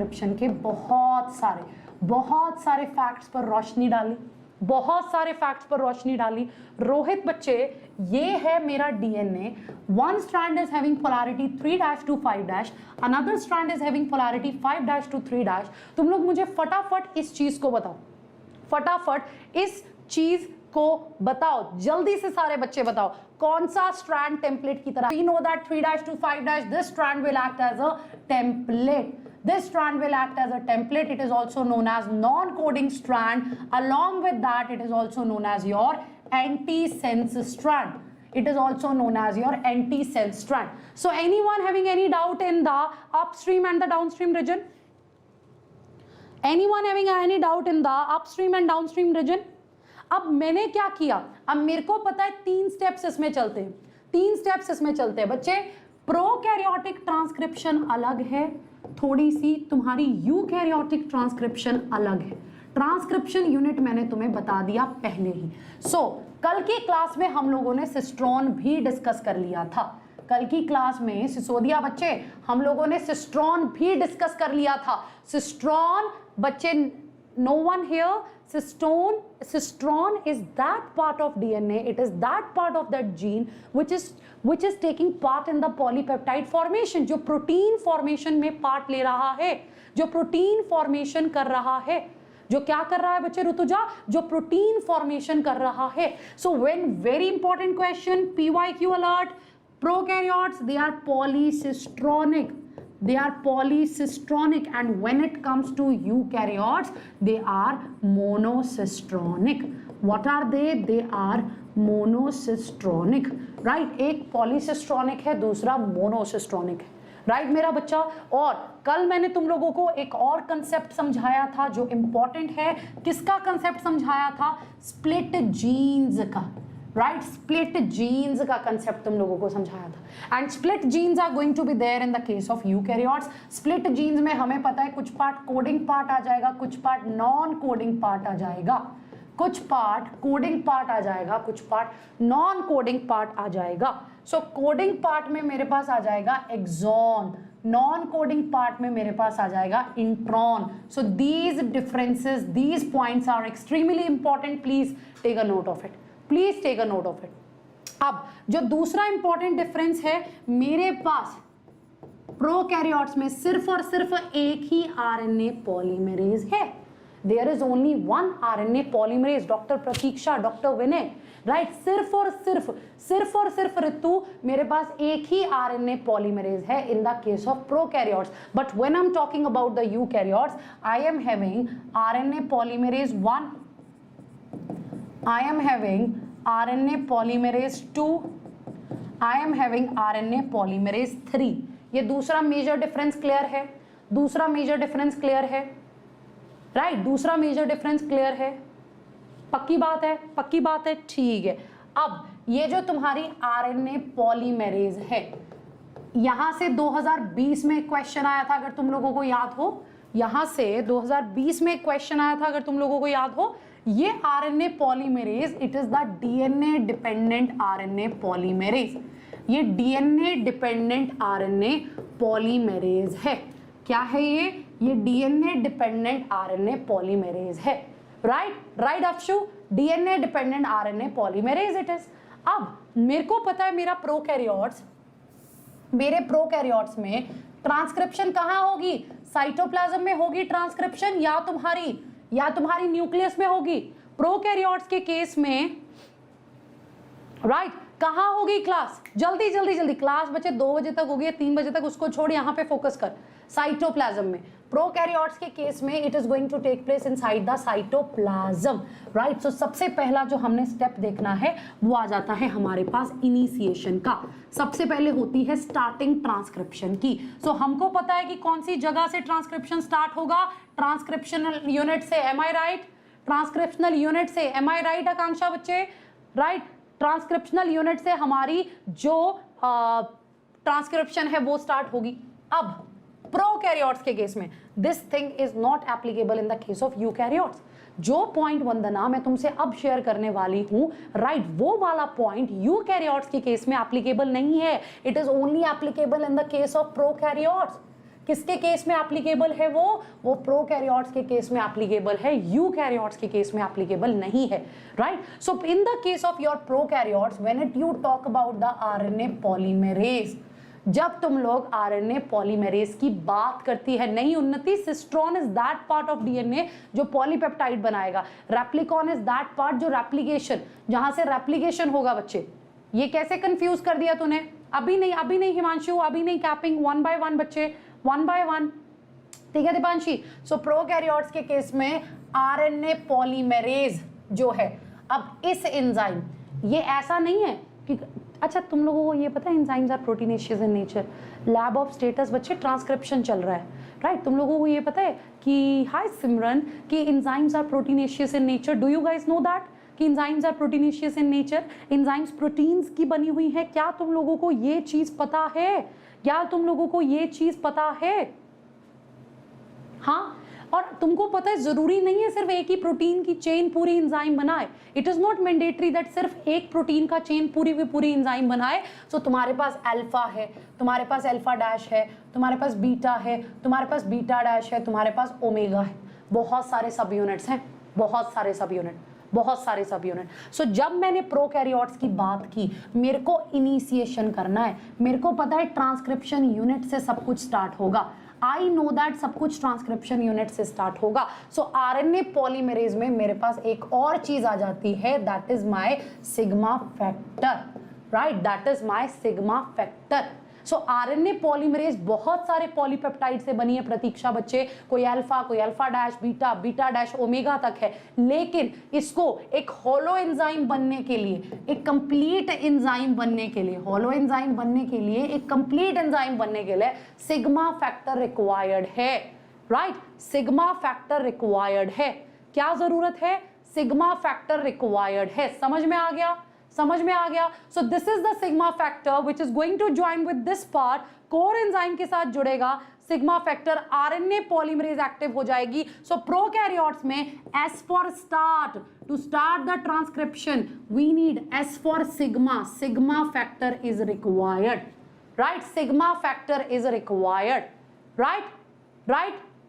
Transcription के बहुत सारे फैक्ट्स पर रोशनी डाली, बहुत सारे फैक्ट्स पर रोशनी डाली। रोहित बच्चे, ये है मेरा DNA, one strand is having polarity 3' to 5', another strand is having polarity 5' to 3'। तुम लोग मुझे फटाफट इस चीज को बताओ, फटाफट इस चीज को बताओ, जल्दी से सारे बच्चे बताओ, कौन सा स्ट्रैंड टेम्पलेट की तरह। We know that 3' to 5', this strand will act as a template. This strand will act as a template. It is also known as non-coding strand. Along with that, it is also known as your antisense strand. It is also known as your antisense strand. So anyone having any doubt in the upstream and the downstream region? Anyone having any doubt in the upstream and downstream region? अब मैंने क्या किया, अब मेरे को पता है 3 steps इसमें चलते हैं, 3 स्टेप्स इसमें चलते हैं बच्चे। प्रोकैरियोटिक ट्रांसक्रिप्शन अलग है थोड़ी सी, तुम्हारी यूकैरियोटिक ट्रांसक्रिप्शन अलग है। ट्रांसक्रिप्शन यूनिट मैंने तुम्हें बता दिया पहले ही। कल की क्लास में हम लोगों ने सिस्ट्रॉन भी डिस्कस कर लिया था। कल की क्लास में सिसोदिया बच्चे हम लोगों ने सिस्ट्रॉन भी डिस्कस कर लिया था। सिस्ट्रॉन बच्चे, no one here, cistron is that part of DNA, it is that part of that gene which is taking part in the polypeptide formation, जो प्रोटीन फॉर्मेशन में पार्ट ले रहा है, जो प्रोटीन फॉर्मेशन कर रहा है, जो क्या कर रहा है बच्चे ऋतुजा, जो प्रोटीन फॉर्मेशन कर रहा है। So when very important question, PYQ alert, prokaryotes they are polycistronic, they are polycistronic, and when it comes to eukaryotes they are monocistronic. What are they? They are monocistronic, right? एक polycistronic है, दूसरा monocistronic है, right मेरा बच्चा। और कल मैंने तुम लोगों को एक और कंसेप्ट समझाया था जो इंपॉर्टेंट है। किसका कंसेप्ट समझाया था? स्प्लिट जीन्स का, राइट? स्प्लिट जीन्स का कंसेप्ट तुम लोगों को समझाया था। And split genes are going to be there in the case of eukaryotes. Split genes में हमें पता है कुछ पार्ट कोडिंग पार्ट आ जाएगा, कुछ पार्ट नॉन कोडिंग पार्ट आ जाएगा, कुछ पार्ट कोडिंग पार्ट आ जाएगा, कुछ पार्ट नॉन कोडिंग पार्ट आ जाएगा। सो कोडिंग पार्ट में मेरे पास आ जाएगा एक्सॉन, नॉन कोडिंग पार्ट में मेरे पास आ जाएगा intron. So these differences, these points are extremely important, please take a note of it, please take a note of it. अब जो दूसरा इंपॉर्टेंट डिफरेंस है, मेरे पास प्रोकैरियोट्स में सिर्फ और सिर्फ एक ही आरएनए पॉलीमरेज है। There is only one RNA polymerase. Doctor Pratiksha, doctor Vinay, right? सिर्फ और सिर्फ ऋतु, मेरे पास एक ही आरएनए पॉलीमरेज है इन the case of prokaryotes. But when I am talking about the eukaryotes, I am having RNA polymerase 1, I am having RNA polymerase 2, I am having RNA polymerase 3। ये दूसरा major difference clear है, दूसरा major difference clear है, right? दूसरा major difference clear है, पक्की बात है, पक्की बात है, ठीक है। अब ये जो तुम्हारी RNA पॉलीमरेज है, यहां से 2020 में क्वेश्चन आया था, अगर तुम लोगों को याद हो, यहां से 2020 में क्वेश्चन आया था, अगर तुम लोगों को याद हो। ये RNA polymerase, it is the DNA dependent RNA polymerase, ये डीएनए डिपेंडेंट आरएनए पॉलीमरेज है। क्या है ये डीएनए डिपेंडेंट आरएनए पॉलीमरेज है, right Afshu? DNA dependent RNA polymerase it is. अब मेरे को पता है मेरा प्रोकैरियोट्स, मेरे प्रोकैरियोट्स में ट्रांसक्रिप्शन कहाँ होगी? साइटोप्लाज्म में होगी ट्रांसक्रिप्शन, या तुम्हारी न्यूक्लियस में होगी। प्रोकैरियोट्स के केस में, राइट, कहाँ होगी क्लास? जल्दी क्लास बच्चे 2 बजे तक होगी, 3 बजे तक, उसको छोड़, यहाँ पे फोकस कर। साइटोप्लाज्म में, प्रोकैरियोट्स के केस में it is going to take place inside the cytoplasm, right? So सबसे पहला जो हमने स्टेप देखना है वो आ जाता है हमारे पास इनिशिएशन का। सबसे पहले होती है स्टार्टिंग ट्रांसक्रिप्शन की। सो हमको पता है कि कौन सी जगह से ट्रांसक्रिप्शन स्टार्ट होगा? ट्रांसक्रिप्शनल यूनिट से, एम आई राइट? ट्रांसक्रिप्शनल यूनिट से, एम आई राइट आकांक्षा बच्चे? राइट, ट्रांसक्रिप्शनल यूनिट से हमारी जो ट्रांसक्रिप्शन है वो स्टार्ट होगी। अब प्रोकैरियोट्स के केस में this thing is not applicable in the case of eukaryotes. जो पॉइंट वंदना मैं तुमसे अब शेयर करने वाली हूं, राइट, वो वाला पॉइंट यूकैरियोट्स के केस में एप्लीकेबल नहीं है। It is only applicable in the case of prokaryotes. किसके केस में एप्लीकेबल है? वो प्रोकैरियोट्स के केस में एप्लीकेबल है, यूकैरियोट्स के केस में एप्लीकेबल नहीं है, right? So in the case of your prokaryotes when it you talk about the RNA polymerase, जब तुम लोग आरएनए पॉलीमरेज की बात करती है, नहीं उन्नति, cistron is that part of DNA जो पॉलीपेप्टाइड बनाएगा, रेप्लिकॉन इज दैट पार्ट जो रेप्लिकेशन, जहां से रेप्लिकेशन होगा। बच्चे ये कैसे कंफ्यूज कर दिया तूने? अभी नहीं हिमांशु, अभी नहीं कैपिंग, 1 by 1 बच्चे, 1 by 1, ठीक है दीपांशी? सो प्रोकैरियोट्स के केस में आरएनए पॉलीमरेज जो है, अब इस एंजाइम, ये ऐसा नहीं है कि अच्छा तुम लोगों को ये पता है enzymes are proteinaceous in nature, lab of status बच्चे ट्रांसक्रिप्शन चल रहा है, राइट? तुम लोगों को ये पता है कि हाय सिमरन कि enzymes are proteinaceous in nature, do you guys know that कि enzymes are proteinaceous in nature? Enzymes proteins की बनी हुई है, क्या तुम लोगों को ये चीज पता है? क्या तुम लोगों को ये चीज पता है? हाँ, और तुमको पता है जरूरी नहीं है सिर्फ एक ही प्रोटीन की चेन पूरी एंजाइम बनाए, it is not mandatory that सिर्फ एक प्रोटीन का चेन पूरी एंजाइम बनाए। सो तुम्हारे पास अल्फा है, तुम्हारे पास अल्फा डैश है, तुम्हारे पास बीटा है, तुम्हारे पास बीटा डैश है, तुम्हारे पास ओमेगा है, बहुत सारे सब यूनिट्स हैं, बहुत सारे सब यूनिट। सो जब मैंने प्रोकैरियोट्स की बात की, मेरे को इनिशिएशन करना है, मेरे को पता है ट्रांसक्रिप्शन यूनिट से सब कुछ स्टार्ट होगा, आई नो दैट सब कुछ ट्रांसक्रिप्शन यूनिट से स्टार्ट होगा। सो आरएनए पॉलीमरेज में मेरे पास एक और चीज आ जाती है, that is my sigma factor, right? That is my sigma factor. So RNA polymerase बहुत सारे पॉलीपेप्टाइड से बनी है प्रतीक्षा बच्चे, कोई alpha dash, beta dash, omega तक है, लेकिन इसको एक होलो एंजाइम बनने के लिए, एक कंप्लीट एंजाइम बनने के लिए, होलो एंजाइम बनने के लिए, एक कंप्लीट एंजाइम बनने के लिए सिग्मा फैक्टर रिक्वायर्ड है, राइट? सिग्मा फैक्टर रिक्वायर्ड है। क्या जरूरत है? सिग्मा फैक्टर रिक्वायर्ड है। समझ में आ गया? So this is the sigma factor which is going to join with this part, core enzyme के साथ जुड़ेगा, sigma factor RNA polymerase active हो जाएगी। सो प्रोकैरियोट्स में S for start, to start the transcription we need S for sigma factor is required, right? Sigma factor is required, right?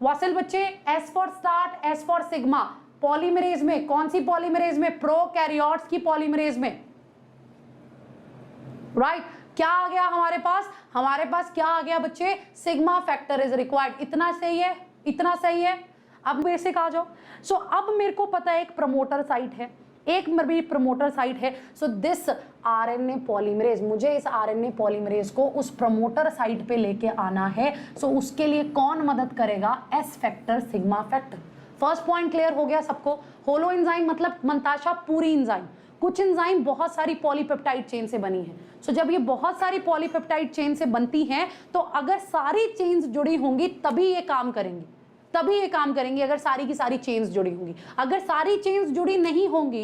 Wasil बच्चे, S for start, S for sigma, polymerase में, कौन सी polymerase में? Prokaryotes की polymerase में, right? क्या आ गया हमारे पास क्या आ गया बच्चे? Sigma factor is required. इतना सही है। अब बेसिक आ जाओ। सो अब मेरे को पता है एक प्रमोटर साइट है, सो दिस आरएनए पॉलीमरेज, मुझे इस आरएनए पॉलीमरेज को उस प्रमोटर साइट पे लेके आना है। सो उसके लिए कौन मदद करेगा? S factor, sigma factor. First point clear हो गया सबको? होलो एंजाइम मतलब मंताशा पूरी एंजाइम, कुछ एंजाइम बहुत सारी पॉलीपेप्टाइड चेन से बनी है। सो जब ये बहुत सारी पॉलीपेप्टाइड चेन से बनती हैं, तो अगर सारी चेन्स जुड़ी होंगी तभी ये काम करेंगी, अगर सारी की सारी चेन्स जुड़ी होंगी। अगर सारी चेन्स जुड़ी नहीं होंगी,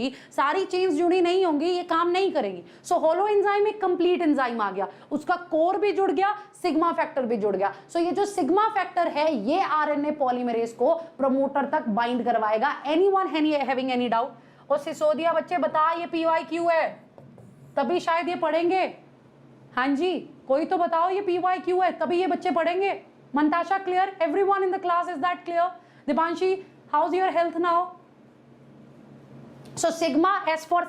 ये काम नहीं करेंगी। सो होलो एंजाइम एक कंप्लीट एंजाइम आ गया, उसका कोर भी जुड़ गया, सिग्मा फैक्टर भी जुड़ गया। सो ये जो सिग्मा फैक्टर है, ये आरएनए पॉलीमरेज को प्रमोटर तक बाइंड करवाएगा। Anyone having any doubt? और सिसोदिया बच्चे बता, ये PYQ है, तभी शायद ये पढ़ेंगे। हाँ जी, कोई तो बताओ, ये PYQ है, तभी ये बच्चे पढ़ेंगे। Mantasha, clear? Everyone in the class, is that clear? Dipanshi, how's your health now? So sigma, S for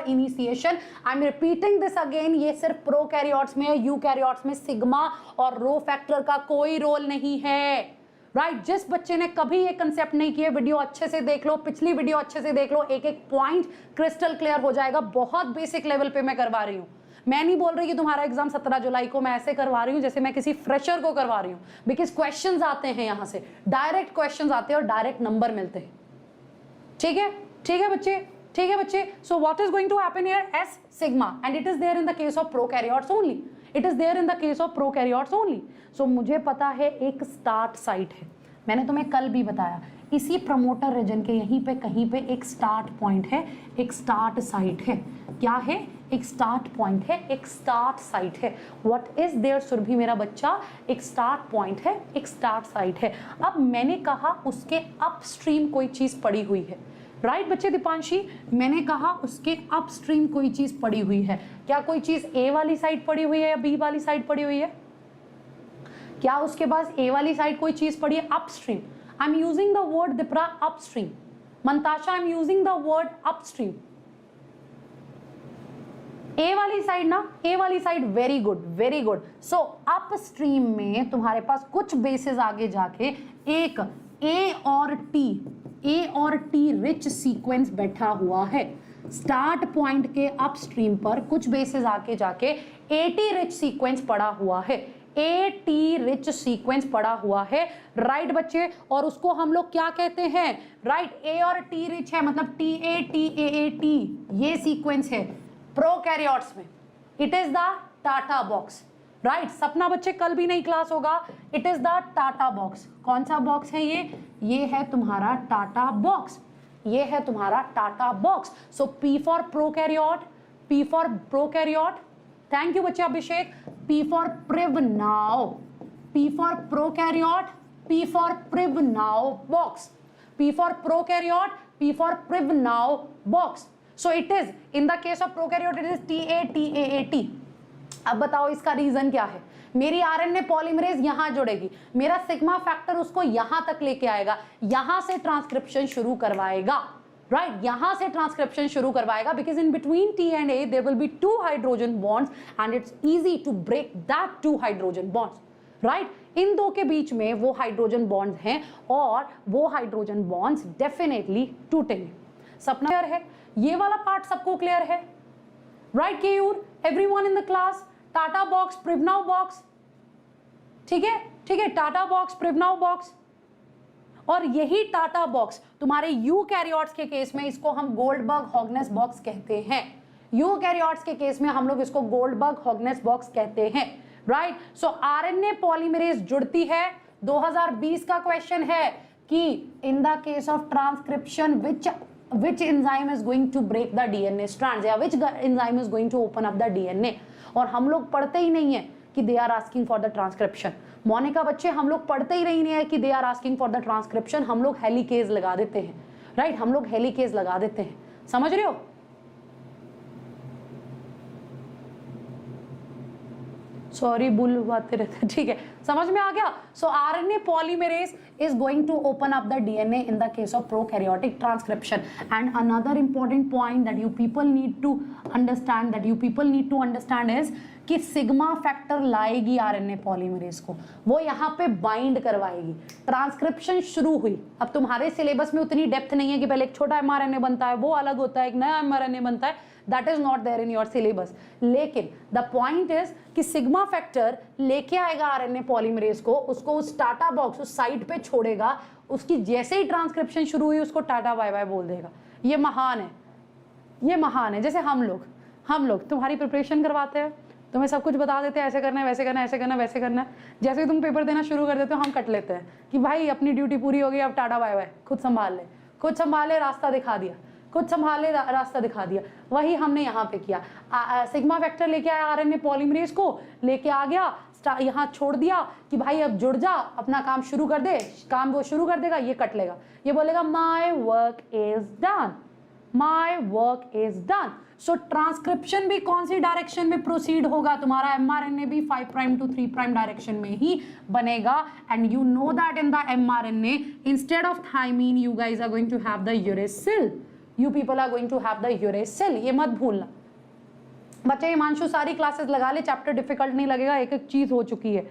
initiation. I'm repeating this again. ये सिर्फ प्रोकैरियोट्स में, यूकैरियोट्स में सिग्मा और रो फैक्टर का कोई रोल नहीं है, राइट? जिस बच्चे ने कभी ये कंसेप्ट नहीं किया, वीडियो अच्छे से देख लो, पिछली वीडियो अच्छे से देख लो, एक एक पॉइंट क्रिस्टल क्लियर हो जाएगा। बहुत बेसिक लेवल पे मैं करवा रही हूँ। मैं नहीं बोल रही कि तुम्हारा एग्जाम 17 जुलाई को, मैं ऐसे करवा रही हूँ जैसे मैं किसी फ्रेशर को करवा रही हूँ, बिकॉज क्वेश्चंस आते हैं यहाँ से, डायरेक्ट क्वेश्चंस आते हैं और डायरेक्ट नंबर मिलते हैं। ठीक है बच्चे? So what is going to happen here? S sigma, and it is there in the case of prokaryotes only. सो मुझे पता है एक स्टार्ट साइट है, मैंने तुम्हें कल भी बताया, इसी प्रमोटर रीजन के यहीं पे कहीं पे एक स्टार्ट पॉइंट है, एक स्टार्ट साइट है। क्या है? एक स्टार्ट पॉइंट है, एक स्टार्ट साइट है। व्हाट इज देयर सुरभि मेरा बच्चा? एक स्टार्ट पॉइंट है, एक स्टार्ट साइट है। अब मैंने कहा उसके अपस्ट्रीम कोई चीज पड़ी हुई है, राइट बच्चे? दीपांशी, मैंने कहा उसके अपस्ट्रीम कोई चीज पड़ी हुई है। क्या कोई चीज ए वाली साइड पड़ी हुई है या बी वाली साइड पड़ी हुई है? क्या उसके पास ए वाली साइड कोई चीज पड़ी है? Upstream. I am using the word Deepra upstream. Mantasha, I am using the word upstream. A वाली साइड ना, ए वाली side, very good very good. So upstream में तुम्हारे पास कुछ बेसिस आगे जाके एक ए और टी रिच सीक्वेंस बैठा हुआ है। स्टार्ट पॉइंट के अपस्ट्रीम पर कुछ बेसिस आके जाके एटी रिच सीक्वेंस पड़ा हुआ है, एटी रिच सीक्वेंस पड़ा हुआ है, राइट बच्चे। और उसको हम लोग क्या कहते हैं? राइट, ए और टी रिच है, मतलब टी ये सीक्वेंस है प्रोकैरियोट्स में। It is the TATA box, right. सपना बच्चे कल भी नहीं क्लास होगा। It is the TATA box. कौन सा बॉक्स है ये है तुम्हारा टाटा बॉक्स, ये है तुम्हारा TATA box. So P for prokaryote, P for prokaryote, thank you बच्चे Abhishek. P for Pribnow, P for prokaryote, P for Pribnow box, P for prokaryote, P for Pribnow box. So it is in the case of prokaryote it is TATAAT। अब बताओ इसका reason क्या है? मेरी RNA polymerase यहां जुड़ेगी, मेरा sigma factor उसको यहां तक लेके आएगा, यहां से ट्रांसक्रिप्शन शुरू करवाएगा, राइट, यहां से ट्रांसक्रिप्शन शुरू करवाएगा। Because in between T and A there will be 2 hydrogen bonds and it's easy to break that 2 hydrogen bonds, right. इन दो के बीच में वो हाइड्रोजन बॉन्ड्स हैं और वो हाइड्रोजन बॉन्ड्स डेफिनेटली टूटेंगे। सपना क्लियर है? ये वाला पार्ट सबको क्लियर है? Right Keyur, everyone in the class? TATA box, Pribnow box, ठीक है, ठीक है, टाटा बॉक्स, प्रिवनाउ बॉक्स। और यही टाटा बॉक्स तुम्हारे यूकैरियोट्स के केस में इसको हम गोल्डबर्ग हॉगनेस बॉक्स कहते हैं। यूकैरियोट्स के केस में हम लोग इसको गोल्डबर्ग हॉगनेस बॉक्स कहते हैं, राइट। सो आरएनए पॉलीमरेज जुड़ती है। 2020 का क्वेश्चन है कि इन the case of transcription which enzyme is going to break the DNA strands, या which enzyme is going to open up the DNA। और हम लोग पढ़ते ही नहीं है कि they are asking for the transcription। Monika बच्चे, हम लोग पढ़ते ही नहीं है कि they are asking for the transcription, हम लोग हेलिकेज लगा देते हैं, राइट, हम लोग हेलिकेज लगा देते हैं, समझ रहे हो? सॉरी बुलवाते रहते, ठीक है, समझ में आ गया। So RNA polymerase is going to open up the DNA in the case of prokaryotic transcription. And another important point that you people need to understand is कि सिग्मा फैक्टर लाएगी आरएनए पॉलीमरेज को, वो यहाँ पे bind करवाएगी। Transcription शुरू हुई, अब तुम्हारे सिलेबस में उतनी डेप्थ नहीं है कि पहले एक छोटा एमआरएनए बनता है वो अलग होता है, एक नया एमआरएनए बनता है, that is not there in your syllabus. लेकिन द पॉइंट इज कि सिग्मा फैक्टर लेके आएगा आरएनए पॉलीमरेज को, उसको उस टाटा बॉक्स, उस साइट पे छोड़ेगा, उसकी जैसे ही ट्रांसक्रिप्शन शुरू हुई उसको टाटा बाय बाय बोल देगा। ये महान है, ये महान है। जैसे हम लोग तुम्हारी प्रिपरेशन करवाते हैं, तुम्हें सब कुछ बता देते हैं, ऐसे करना है, वैसे करना है, ऐसे करना है, वैसे करना है। जैसे ही तुम पेपर देना शुरू कर देते हो हम कट लेते हैं कि भाई अपनी ड्यूटी पूरी हो गई, अब टाटा बाय बाय, खुद संभाल ले, खुद संभाले, रास्ता दिखा दिया, खुद संभाले, रास्ता दिखा दिया। वही हमने यहाँ पे किया। सिग्मा फैक्टर लेके आया आरएनए पॉलीमरेज को, लेके आ गया, यहाँ छोड़ दिया कि भाई अब जुड़ जा, अपना काम शुरू कर दे, काम वो शुरू कर देगा, ये कट लेगा, ये बोलेगा my work is done, my work is done. So transcription भी कौन सी डायरेक्शन में प्रोसीड होगा? तुम्हारा एमआरएनए भी 5 प्राइम टू 3 प्राइम डायरेक्शन में ही बनेगा। And you know that in the mRNA instead of thymine you guys are going to have the uracil, you people are going to have the uracil, ये मत भूलना बच्चे। हिमांशु सारी classes लगा ले, चैप्टर डिफिकल्ट नहीं लगेगा, एक एक चीज हो चुकी है,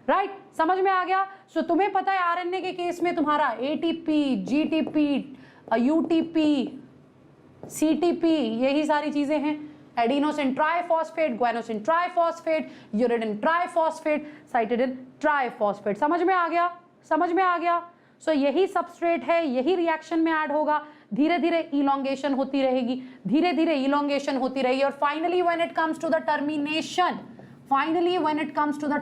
राइट, समझ में आ गया। सो तुम्हें पता है आरएनए के केस में तुम्हारा एटीपी, जीटीपी, यूटीपी, सीटीपी, यही सारी चीजें हैं। Adenosine triphosphate, guanosine triphosphate, uridine triphosphate, cytidine triphosphate. समझ में आ गया, समझ में आ गया। सो यही सबस्ट्रेट है, यही रिएक्शन में ऐड होगा, धीरे धीरे इलोंगेशन होती रहेगी, धीरे धीरे इलोंगेशन होती रहेगी। और finally when it comes to the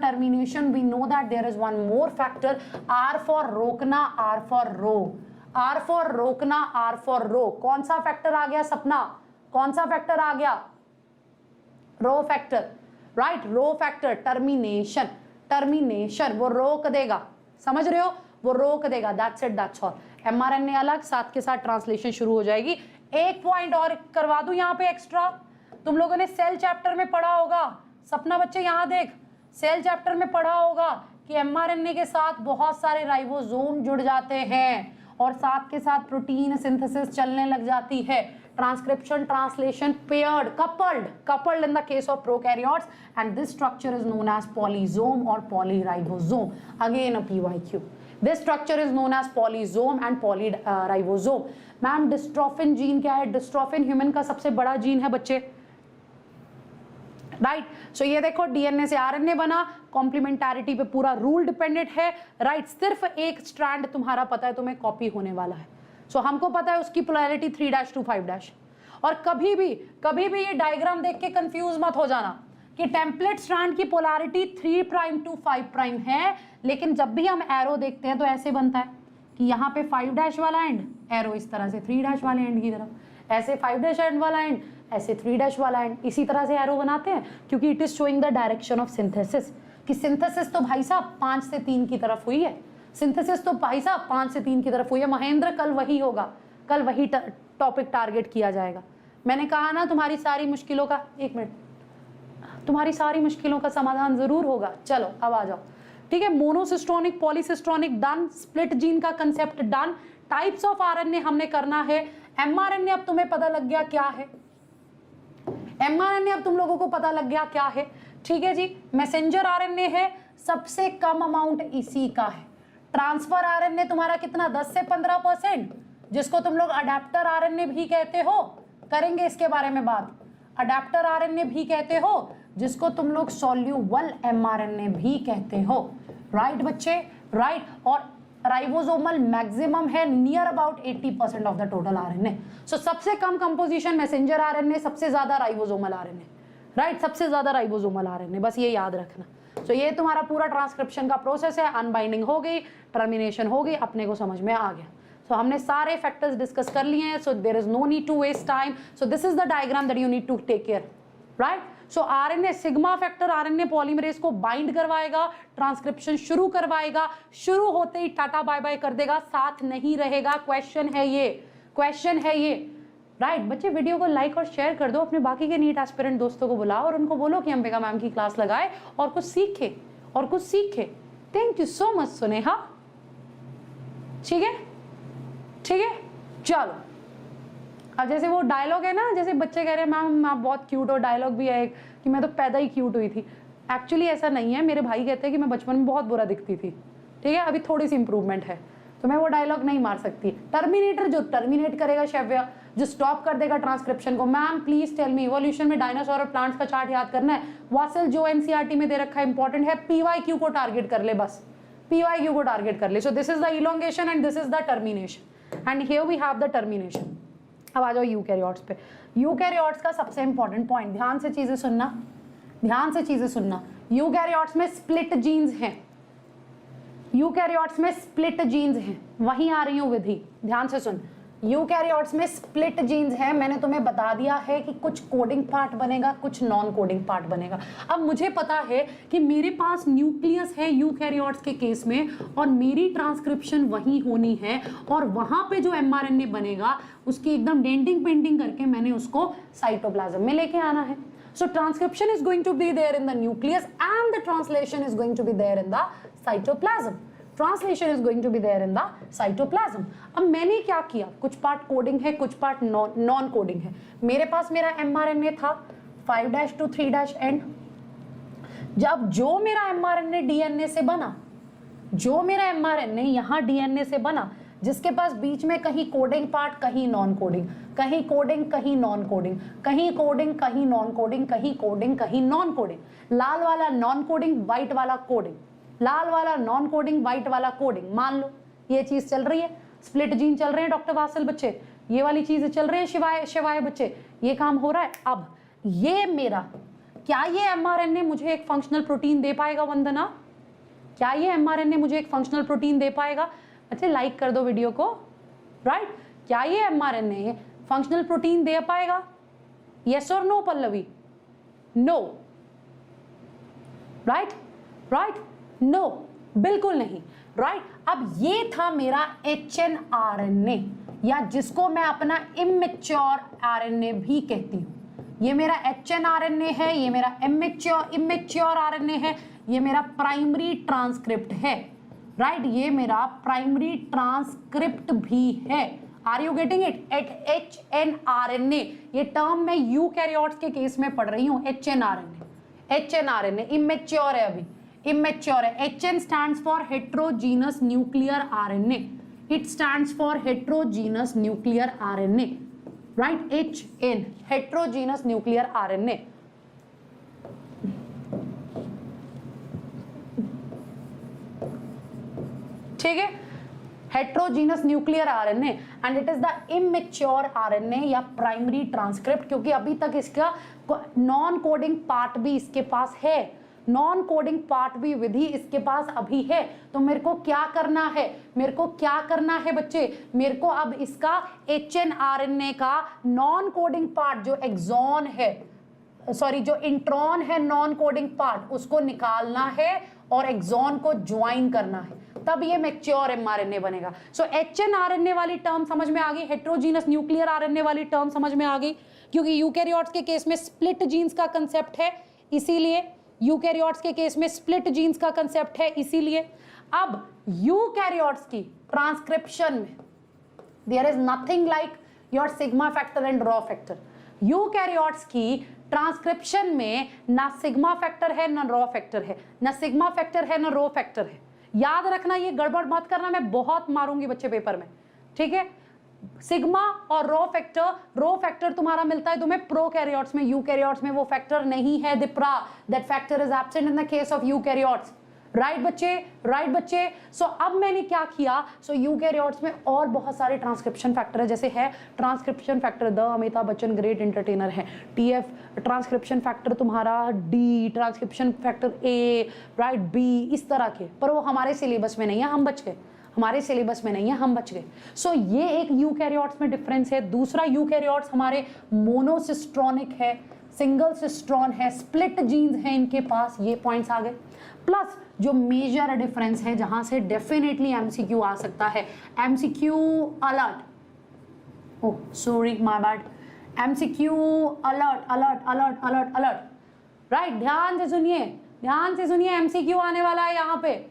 termination, we know that there is one more factor, R for रोकना, R for rho, R for रोकना, आर फॉर रो। कौन सा फैक्टर आ गया सपना? कौन सा फैक्टर आ गया? Rho factor, right, rho factor, termination, termination, वो रोक देगा, समझ रहे हो, वो रोक देगा, that's it, that's all. MRNA अलग, साथ के साथ ट्रांसलेशन शुरू हो जाएगी। एक पॉइंट और करवा दूं यहाँ पे एक्स्ट्रा, तुम लोगों ने सेल चैप्टर में पढ़ा होगा, सपना बच्चे यहाँ देख, सेल चैप्टर में पढ़ा होगा कि एमआरएनए के साथ बहुत सारे राइबोसोम जुड़ जाते हैं और साथ के साथ प्रोटीन सिंथेसिस चलने लग जाती है. Transcription, translation paired, coupled in the case of prokaryotes, and this structure is known as polysome or polyribosome. Again a PYQ. This structure is known as polysome and polyribosome. Ma'am dystrophin gene क्या है? Dystrophin human का सबसे बड़ा gene है बच्चे, right. सो ये देखो DNA से आरएनए बना, कॉम्प्लीमेंटारिटी पे पूरा रूल डिपेंडेंट है, राइट. सिर्फ एक स्ट्रैंड तुम्हारा पता है तुम्हें कॉपी होने वाला है. सो हमको पता है उसकी पोलैरिटी 3' to 5'. और कभी भी ये डायग्राम देख के कंफ्यूज मत हो जाना कि टेम्पलेट स्ट्रैंड की पोलैरिटी 3' to 5' है, लेकिन जब भी हम एरो देखते हैं तो ऐसे बनता है कि यहाँ पे 5' वाला एंड, एरो इस तरह से 3' वाले एंड की तरफ, ऐसे 5' एंड वाला एंड, ऐसे 3' वाला एंड, इसी तरह से एरो बनाते हैं क्योंकि it is showing the direction of synthesis. कि सिंथेसिस तो भाई साहब 5 से 3 की तरफ हुई है, सिंथेसिस तो भाई साहब 5 से 3 की तरफ हुई है. महेंद्र कल वही होगा, कल वही टॉपिक टारगेट किया जाएगा. मैंने कहा ना तुम्हारी सारी मुश्किलों का, एक मिनट, तुम्हारी सारी मुश्किलों का समाधान जरूर होगा. चलो अब आ जाओ, ठीक है. Monocistronic, polycistronic done, split gene का concept done. Types of RNA हमने करना है. एमआरएनए अब तुम्हें पता लग गया क्या है, एमआरएनए अब तुम लोगों को पता लग गया क्या है, ठीक है जी. मैसेंजर आरएनए है, सबसे कम अमाउंट इसी का है. ट्रांसफर आरएनए तुम्हारा कितना, 10 से 15%, जिसको तुम लोग अडेप्टर आरएनए भी कहते हो, करेंगे इसके बारे में बात. अडेप्टर आरएनए भी कहते हो, जिसको तुम लोग सॉल्यूबल एमआरएनए भी कहते हो, राइट बच्चे, राइट. और राइबोसोमल मैक्सिमम है near about 80% of the total RNA. So सबसे कम कंपोजिशन मैसेंजर आरएनए, सबसे ज्यादा राइबोसोमल आरएनए, राइट, सबसे ज्यादा राइबोसोमल आरएनए, बस ये याद रखना. सो ये तुम्हारा पूरा ट्रांसक्रिप्शन का प्रोसेस है. अनबाइंडिंग हो गई, टर्मिनेशन हो गई, अपने को समझ में आ गया. सो हमने सारे फैक्टर्स डिस्कस कर लिए हैं. So there is no need to waste time. So this is the diagram that you need to take care, right. So RNA, sigma factor RNA polymerase को बाइंड करवाएगा, ट्रांसक्रिप्शन शुरू करवाएगा, शुरू होते ही टाटा बाय बाय कर देगा, साथ नहीं रहेगा. क्वेश्चन है ये, क्वेश्चन है ये, राइट. बच्चे वीडियो को लाइक और शेयर कर दो, अपने बाकी के नीट एस्पिरेंट दोस्तों को बुलाओ और उनको बोलो कि अंबिका मैम की क्लास लगाए और कुछ सीखे, और कुछ सीखे. थैंक यू सो मच सुनेहा, ठीक है, ठीक है. चलो अब जैसे वो डायलॉग है ना, जैसे बच्चे कह रहे हैं मैम आप बहुत क्यूट हो, डायलॉग भी है एक कि मैं तो पैदा ही क्यूट हुई थी. एक्चुअली ऐसा नहीं है, मेरे भाई कहते हैं कि मैं बचपन में बहुत बुरा दिखती थी, ठीक है. अभी थोड़ी सी इंप्रूवमेंट है, तो मैं वो डायलॉग नहीं मार सकती. टर्मिनेटर जो टर्मिनेट करेगा शव्य, जो स्टॉप कर देगा ट्रांसक्रिप्शन को. Ma'am please tell me, evolution में डायनासोर और प्लांट्स का चार्ट याद करना है. वासल जो एनसीईआरटी में दे रखा है इंपॉर्टेंट है. पीवाईक्यू को टारगेट कर ले, बस पीवाईक्यू को टारगेट कर ले. So this is the elongation and this is the termination, and here we have the termination. अब आ जाओ यूकैरियोट्स पे. यूकैरियोट्स का सबसे इंपॉर्टेंट पॉइंट, ध्यान से चीजें सुनना, ध्यान से चीजें सुनना. यूकैरियोट्स में स्प्लिट जीन्स हैं, यूकैरियोट्स में स्प्लिट जीन्स हैं. वहीं आ रही हूं विधि, ध्यान से सुन. यूकैरियोट्स में स्प्लिट जीन्स हैं. मैंने तुम्हें बता दिया है कि कुछ कोडिंग पार्ट बनेगा, कुछ नॉन कोडिंग पार्ट बनेगा. अब मुझे पता है कि मेरे पास न्यूक्लियस है यूकैरियोट्स के केस में, और मेरी ट्रांसक्रिप्शन वहीं होनी है, और वहां पे जो एमआरएनए बनेगा उसकी एकदम डेंटिंग पेंटिंग करके मैंने उसको साइटोप्लाज्म में लेके आना है. So transcription is going to be there in the nucleus and the translation is going to be there in the cytoplasm. Translation is going to be there in the cytoplasm. अब मैंने क्या किया, कुछ part coding है, कुछ part non coding है. मेरे पास मेरा mRNA था 5' to 3' एंड. जब जो मेरा mRNA DNA से बना, जो मेरा mRNA यहाँ DNA से बना, जिसके पास बीच में कहीं कोडिंग पार्ट, कहीं नॉन कोडिंग, कहीं कोडिंग, कहीं नॉन कोडिंग, कहीं कोडिंग, कहीं नॉन कोडिंग, कहीं कोडिंग, कहीं नॉन कोडिंग. लाल वाला नॉन कोडिंग, व्हाइट वाला कोडिंग, लाल वाला नॉन कोडिंग, व्हाइट वाला कोडिंग. मान लो ये चीज चल रही है, स्प्लिट जीन चल रहे हैं डॉक्टर वासल बच्चे, ये वाली चीजें चल रही है शिवाय बच्चे, ये काम हो रहा है. अब ये मेरा, क्या ये एमआरएनए मुझे एक फंक्शनल प्रोटीन दे पाएगा वंदना? क्या ये एमआरएनए मुझे एक फंक्शनल प्रोटीन दे पाएगा? अच्छा लाइक कर दो वीडियो को, राइट. क्या ये एमआरएनए फंक्शनल प्रोटीन दे पाएगा? यस और no Pallavi? No, right, right, no, बिल्कुल नहीं, राइट. अब ये था मेरा HNRNA, या जिसको मैं अपना इमेच्योर आरएनए भी कहती हूं. ये मेरा HNRNA है, ये मेरा इमेच्योर RNA है, ये मेरा प्राइमरी ट्रांसक्रिप्ट है, राइट, ये मेरा प्राइमरी ट्रांसक्रिप्ट भी है। Are you getting it? At HNRNA, ये टर्म मैं यूकैरियोट्स के केस में पढ़ रही हूँ। HNRNA इमेच्योर है, अभी इमेच्योर है। HN stands for heterogeneous nuclear RNA, it stands for heterogeneous nuclear RNA, right, HN heterogeneous nuclear RNA। ठीक है, heterogeneous nuclear RNA and it is the immature RNA या प्राइमरी ट्रांसक्रिप्ट, क्योंकि अभी तक इसका नॉन कोडिंग पार्ट भी इसके पास है, नॉन कोडिंग पार्ट भी विधि इसके पास अभी है। तो मेरे को क्या करना है, मेरे को क्या करना है बच्चे, मेरे को अब इसका HNRNA का नॉन कोडिंग पार्ट जो एक्सॉन है, सॉरी जो इंट्रॉन है नॉन कोडिंग पार्ट, उसको निकालना है और एक्सॉन को ज्वाइन करना है, तब ये मैच्योर mRNA बनेगा। सो HNRNA वाली टर्म समझ में आ गई, हेट्रोजीनस न्यूक्लियर RNA वाली टर्म समझ में आ गई, क्योंकि यूकैरियोट्स के केस में स्प्लिट जीन्स का कंसेप्ट है, इसीलिए यूकैरियोट्स के केस में स्प्लिट जीन्स का कंसेप्ट है, इसीलिए अब यूकैरियोट्स की ट्रांसक्रिप्शन में there is nothing like your sigma factor and rho factor. Eukaryotes की ट्रांसक्रिप्शन में ना सिग्मा फैक्टर है ना रॉ फैक्टर है, ना सिग्मा फैक्टर है ना रॉ फैक्टर है। याद रखना, ये गड़बड़ मत करना, मैं बहुत मारूंगी बच्चे पेपर में, ठीक है। सिग्मा और रो फैक्टर तुम्हारा मिलता है तुम्हें प्रोकैरियोट्स में, यूकैरियोट्स में वो फैक्टर नहीं है Dipra, that factor is absent in the case of eukaryotes, right बच्चे, राइट बच्चे। सो अब मैंने क्या किया, सो यूकैरियोट्स में और बहुत सारे ट्रांसक्रिप्शन फैक्टर है, जैसे है transcription factor the Amitabh Bachchan great entertainer है, TF ट्रांसक्रिप्शन फैक्टर तुम्हारा D, transcription factor A, right, B, इस तरह के, पर वो हमारे सिलेबस में नहीं है, हम बच गए, हमारे सिलेबस में नहीं है, हम बच गए। सो ये एक यूकैरियोट्स में डिफरेंस है। दूसरा, यूकैरियोट्स हमारे मोनोसिस्ट्रॉनिक है, सिंगल सिस्ट्रॉन है, स्प्लिट जीन्स है इनके पास, ये पॉइंट्स आ गए। प्लस जो मेजर डिफरेंस है जहां से डेफिनेटली MCQ आ सकता है, MCQ alert, oh sorry my bad, MCQ alert alert alert alert alert, right, ध्यान से सुनिए, ध्यान से सुनिए, MCQ आने वाला है यहाँ पे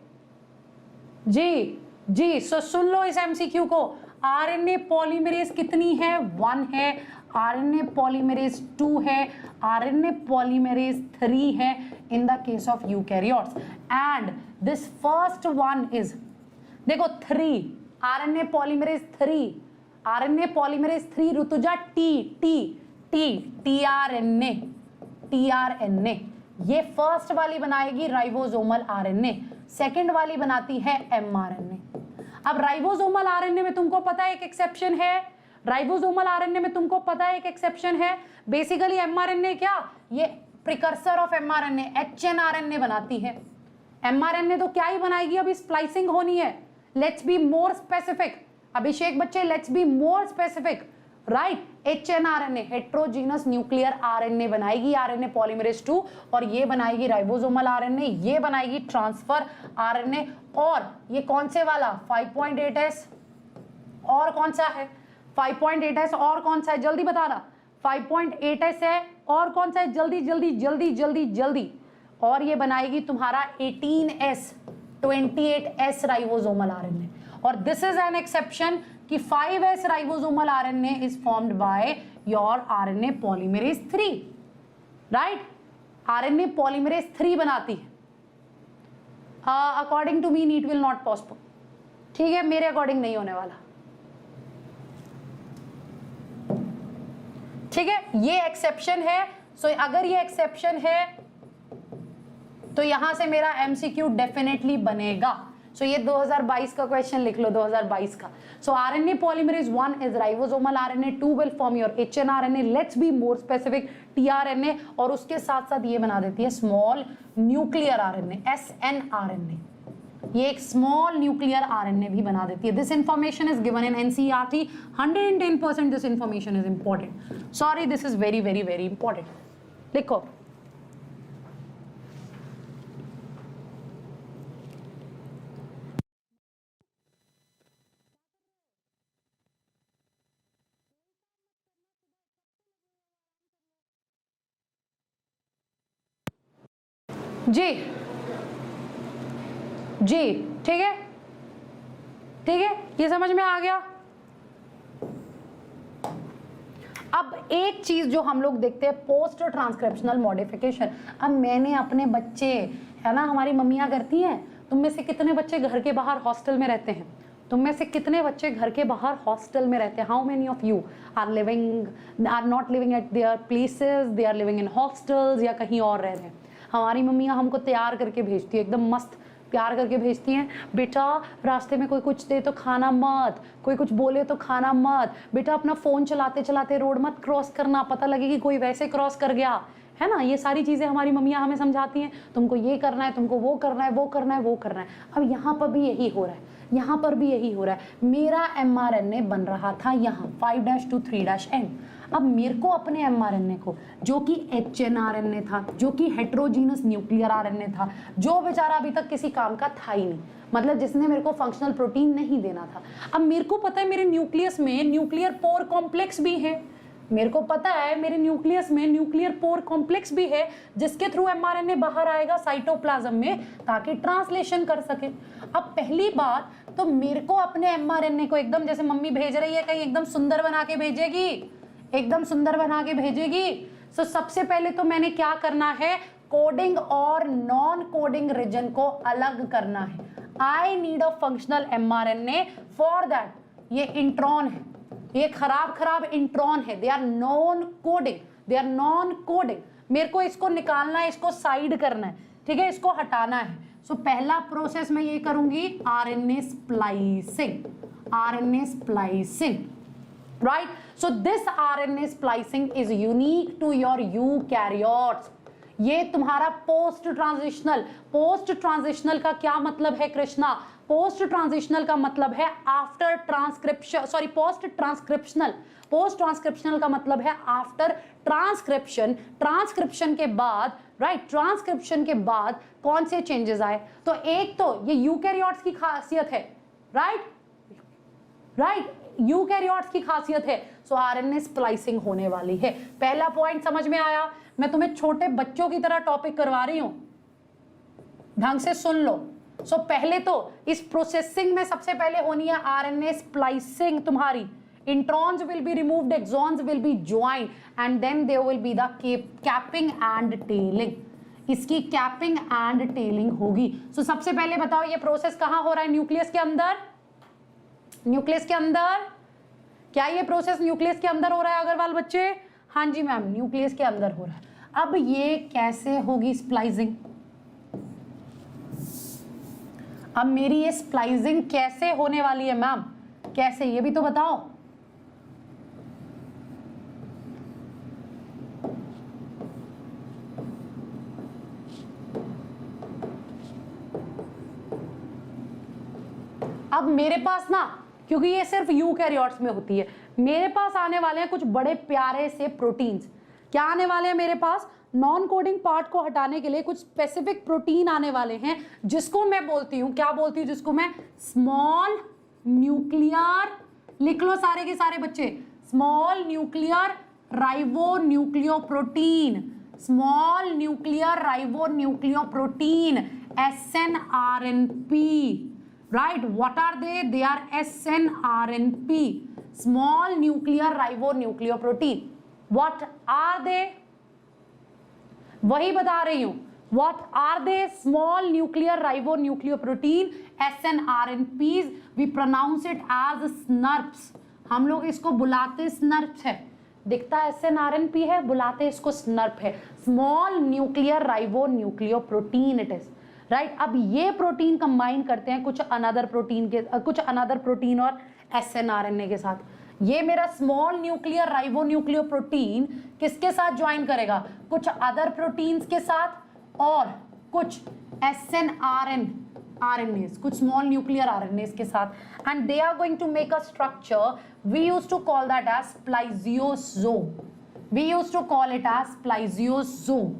जी जी। सो सुन लो इस MCQ को, RNA पॉलीमरेज कितनी है, 1 है, RNA पॉलीमरेज 2 है, RNA पॉलीमरेज 3 है इन the case of eukaryotes, and this first one is, देखो 3, RNA polymerase 3, RNA polymerase 3, Rutuja tRNA, ये फर्स्ट वाली बनाएगी राइबोसोमल RNA, सेकंड वाली बनाती है mRNA। अब राइबोसोमल RNA में तुमको पता है एक एक्सेप्शन है, राइबोसोमल RNA में तुमको पता है एक एक्सेप्शन है, बेसिकली mRNA क्या, ये प्रिकर्सर ऑफ mRNA HNRNA बनाती है। mRNA तो क्या ही बनाएगी, अभी स्प्लाइसिंग होनी है। लेट्स बी मोर स्पेसिफिक, अभिषेक बच्चे, let's be more specific, right, HNRNA heterogeneous nuclear RNA बनाएगी, RNA पॉलीमरेज 2, और ये बनाएगी राइबोसोमल RNA, ये बनाएगी ट्रांसफर RNA, और ये कौन से वाला 5.8S, और कौन सा है 5.8S, और कौन सा है जल्दी बताना, 5.8S है, और कौन सा है, जल्दी जल्दी जल्दी जल्दी जल्दी, और ये बनाएगी तुम्हारा 18S 28S राइबोसोमल RNA, और दिस इज एन एक्सेप्शन कि 5S ribosomal RNA is formed by your RNA polymerase 3, right? RNA polymerase 3 बनाती है। According to me, NEET will not postpone, ठीक है, मेरे अकॉर्डिंग नहीं होने वाला, ठीक है, ये एक्सेप्शन है। सो अगर ये एक्सेप्शन है तो यहां से मेरा MCQ डेफिनेटली बनेगा। सो ये 2022 का क्वेश्चन लिख लो, 2022 का। सो RNA polymerase 1 is ribosomal RNA, 2 will form your HNRNA, let's be more specific tRNA, और उसके साथ साथ ये बना देती है स्मॉल न्यूक्लियर RNA SNRNA, ये एक स्मॉल न्यूक्लियर RNA भी बना देती है। This information is given in NCERT, 110% this information is important, sorry this is very very very important, लिखो। जी जी, ठीक है ठीक है, ये समझ में आ गया। अब एक चीज जो हम लोग देखते हैं, पोस्ट ट्रांसक्रिप्शनल मॉडिफिकेशन। अब मैंने अपने बच्चे, है ना, हमारी मम्मियां करती हैं, तुम में से कितने बच्चे घर के बाहर हॉस्टल में रहते हैं? तुम में से कितने बच्चे घर के बाहर हॉस्टल में रहते हैं? How many of you are not living at their places, they are living in hostels, या कहीं और रह रहे हैं? हमारी मम्मियां हमको तैयार करके भेजती है, एकदम मस्त प्यार करके भेजती हैं, बेटा रास्ते में कोई कुछ दे तो खाना मत, कोई कुछ बोले तो खाना मत, बेटा अपना फोन चलाते चलाते रोड मत क्रॉस करना, पता लगे कि कोई वैसे क्रॉस कर गया, है ना। ये सारी चीजें हमारी मम्मियां हमें समझाती हैं, तुमको ये करना है, तुमको वो करना है, वो करना है, वो करना है। अब यहाँ पर भी यही हो रहा है, यहाँ पर भी यही हो रहा है। मेरा mRNA बन रहा था यहाँ 5' to 3' अब मेरे को अपने mRNA को, जो कि HNRNA था, जो कि हेट्रोजीनस न्यूक्लियर RNA था, जो बेचारा अभी तक किसी काम का था ही नहीं, मतलब जिसने मेरे को फंक्शनल प्रोटीन नहीं देना था। अब मेरे को पता है मेरे न्यूक्लियस में न्यूक्लियर पोर कॉम्प्लेक्स भी है, मेरे को पता है मेरे न्यूक्लियस में न्यूक्लियर पोर कॉम्प्लेक्स भी है, जिसके थ्रू mRNA बाहर आएगा साइटोप्लाज्म में ताकि ट्रांसलेशन कर सके। अब पहली बात तो मेरे को अपने mRNA को एकदम जैसे मम्मी भेज रही है कहीं एकदम सुंदर बना के भेजेगी, एकदम सुंदर बना के भेजेगी। सो सबसे पहले तो मैंने क्या करना है, कोडिंग और नॉन कोडिंग रीजन को अलग करना है। I need a functional mRNA for that. ये इंट्रॉन है, ये खराब इंट्रॉन है, they are non coding, they are non coding. मेरे को इसको निकालना है, इसको साइड करना है, ठीक है, इसको हटाना है। सो पहला प्रोसेस मैं ये करूंगी, RNA splicing, RNA splicing, right. So this RNA splicing is unique to your eukaryotes. ये तुम्हारा पोस्ट ट्रांजिशनल का क्या मतलब है कृष्णा? पोस्ट ट्रांजिशनल का मतलब है after transcription, sorry post transcriptional का मतलब है आफ्टर ट्रांसक्रिप्शन। ट्रांसक्रिप्शन के बाद, राइट, ट्रांसक्रिप्शन के बाद कौन से चेंजेस आए? तो एक तो ये यूकैरियोट्स की खासियत है, राइट, यूकैरियोट्स की खासियत है। सो RNA स्प्लाइसिंग होने वाली है। पहला पॉइंट समझ में आया? मैं तुम्हें छोटे बच्चों की तरह टॉपिक करवा रही हूं, ढंग से सुन लो। सो पहले तो इस प्रोसेसिंग में सबसे पहले होनी है RNA स्प्लाइसिंग तुम्हारी। Introns will be removed, exons will be joined and then there will be the capping and tailing. इसकी कैपिंग एंड टेलिंग होगी। सो सबसे पहले बताओ ये प्रोसेस कहां हो रहा है? न्यूक्लियस के अंदर। न्यूक्लियस के अंदर। क्या ये प्रोसेस न्यूक्लियस के अंदर हो रहा है अग्रवाल बच्चे? हाँ जी मैम, न्यूक्लियस के अंदर हो रहा है। अब ये कैसे होगी स्प्लाइसिंग? अब मेरी ये स्प्लाइसिंग कैसे होने वाली है मैम? कैसे, ये भी तो बताओ। अब मेरे पास ना, क्योंकि ये सिर्फ यूकैरियोट्स में होती है, मेरे पास आने वाले हैं कुछ बड़े प्यारे से प्रोटीन्स। क्या आने वाले हैं मेरे पास? नॉन कोडिंग पार्ट को हटाने के लिए कुछ स्पेसिफिक प्रोटीन आने वाले हैं, जिसको मैं बोलती हूं, क्या बोलती हूं जिसको मैं? स्मॉल न्यूक्लियर, लिख लो सारे के सारे बच्चे, small nuclear ribonucleoprotein, small nuclear ribonucleoprotein, SNRNP, right? What are they? They are SNRNP, small nuclear ribonucleoprotein. What are they? वही बता रही हूं। What are they? Small nuclear ribonucleoprotein, SNRNPs. We pronounce it as SNRPs. हम लोग इसको बुलाते SNRPs है, दिखता SNRNP है, बुलाते इसको SNRP है। Small nuclear ribonucleoprotein it is. Right अब ये प्रोटीन कंबाइन करते हैं कुछ अनदर प्रोटीन और SNRNA के साथ। ये मेरा स्मॉल न्यूक्लियर राइबोन्यूक्लियोप्रोटीन किसके साथ ज्वाइन करेगा? कुछ अदर प्रोटीन्स के साथ और कुछ SNRNAs, कुछ स्मॉल न्यूक्लियर RNAs के साथ, and they are going to make a structure we use to call that as spliceosome. We use to call it as spliceosome.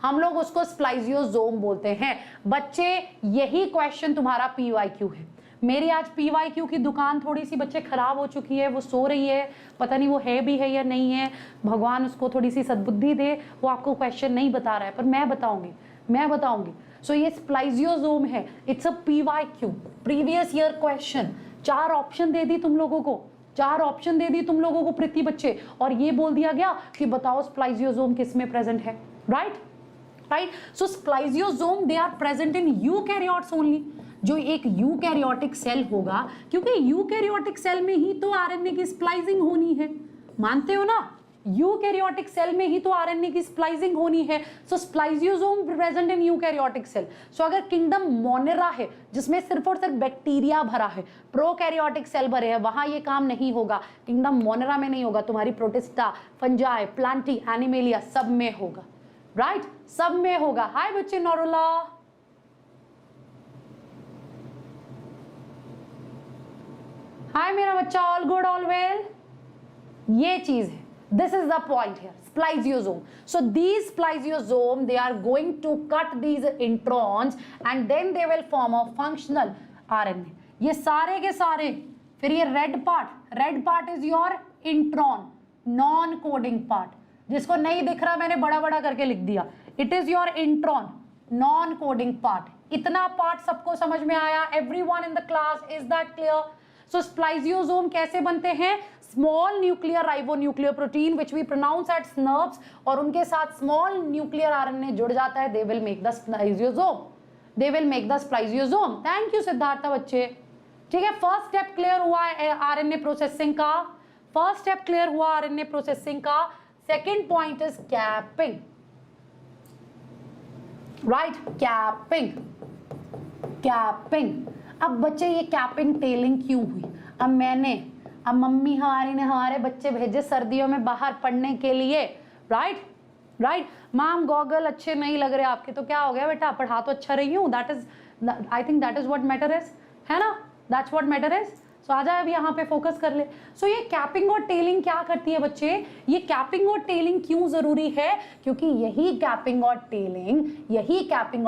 हम लोग उसको स्प्लाइजियोसोम बोलते हैं। बच्चे यही क्वेश्चन तुम्हारा PYQ है। मेरी आज PYQ की दुकान थोड़ी सी बच्चे खराब हो चुकी है, वो सो रही है, पता नहीं वो है भी है या नहीं है, भगवान उसको थोड़ी सी सद्बुद्धि दे, वो आपको क्वेश्चन नहीं बता रहा है, पर मैं बताऊंगी। मैं बताऊंगी। सो ये स्प्लाइजियोसोम है, it's a PYQ, previous year question. 4 option दे दी तुम लोगों को, 4 ऑप्शन दे दी तुम लोगों को प्रीति बच्चे, और ये बोल दिया गया कि बताओ स्प्लाइजियोसोम किस में प्रेजेंट है, right right. So spliceosome they are present in eukaryotes only. जो एक यूकैरियोटिक सेल होगा, क्योंकि यूकैरियोटिक सेल में ही तो आरएनए की स्प्लाइसिंग होनी है, मानते हो ना? यूकैरियोटिक सेल में ही तो आरएनए की स्प्लाइसिंग होनी है। सो स्प्लाइजियोसोम प्रेजेंट इन यूकैरियोटिक सेल। सो अगर किंगडम मोनेरा है जिसमें सिर्फ और सिर्फ बैक्टीरिया भरा है, प्रोकैरियोटिक सेल भरे हैं, वहां ये काम नहीं होगा। किंगडम मोनेरा में नहीं होगा, तुम्हारी प्रोटिस्टा, फंजाई, प्लांटी, एनिमेलिया सब में होगा, राइट सब में होगा। हाय बच्चे नोरुला, हाय मेरा बच्चा, ऑल गुड ऑल वेल। ये चीज है, this is the point here, spliceosome. So these spliceosome, they are going to cut these introns and then they will form a functional RNA. ये सारे के सारे, फिर ये red part is your intron, non coding part, जिसको नहीं दिख रहा मैंने बड़ा बड़ा करके लिख दिया, it is your intron, non coding part. इतना पार्ट सबको समझ में आया? Everyone in the class, is that clear? So spliceosome कैसे बनते हैं? Small nuclear ribonuclear protein which we pronounce at snurps, और उनके साथ स्मॉल न्यूक्लियर आरएनए जुड़ जाता है, they will make the spliceosome, they will make the spliceosome. Thank you Siddhartha बच्चे। ठीक है, फर्स्ट स्टेप क्लियर हुआ आरएनए प्रोसेसिंग का, फर्स्ट स्टेप क्लियर हुआ आरएनए प्रोसेसिंग का। Second point is capping, right, capping, capping. अब बच्चे ये कैपिंग टेलिंग क्यों हुई? अब मम्मी हमारे बच्चे भेजे सर्दियों में बाहर पढ़ने के लिए, राइट राइट। मैम गॉगल अच्छे नहीं लग रहे आपके, तो क्या हो गया बेटा, पढ़ा तो अच्छा रही हूँ, that is, I think that is what matter is, है ना, दैट्स व्हाट मैटर इज। सो आ जाए अब यहाँ पे फोकस कर ले। सो ये कैपिंग और टेलिंग क्या करती है बच्चे? ये कैपिंग और टेलिंग क्यों जरूरी है? क्योंकि यही कैपिंग और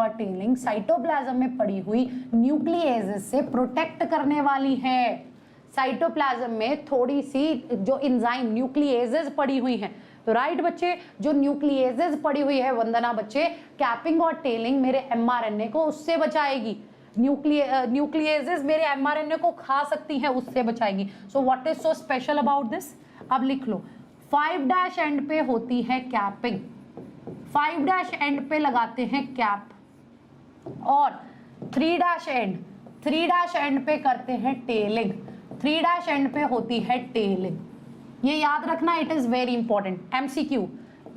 टेलिंग साइटोप्लाज्म में पड़ी हुई न्यूक्लियेजेस से प्रोटेक्ट करने वाली है। साइटोप्लाज्म में थोड़ी सी जो एंजाइम न्यूक्लियेजेस पड़ी हुई हैं, तो राइट बच्चे, जो न्यूक्लियेजेस पड़ी हुई है वंदना बच्चे, कैपिंग और टेलिंग मेरे एमआरएनए को उससे बचाएगी। न्यूक्लियेजेस मेरे एमआरएनए को खा सकती हैं, उससे बचाएगी। So what is so special about this? अब लिख लो, 5' एंड पे होती है कैपिंग, 5' एंड पे लगाते हैं कैप, और 3' एंड पे करते हैं टेलिंग, 3' एंड पे होती है टेलिंग। ये याद रखना, it is very important. MCQ,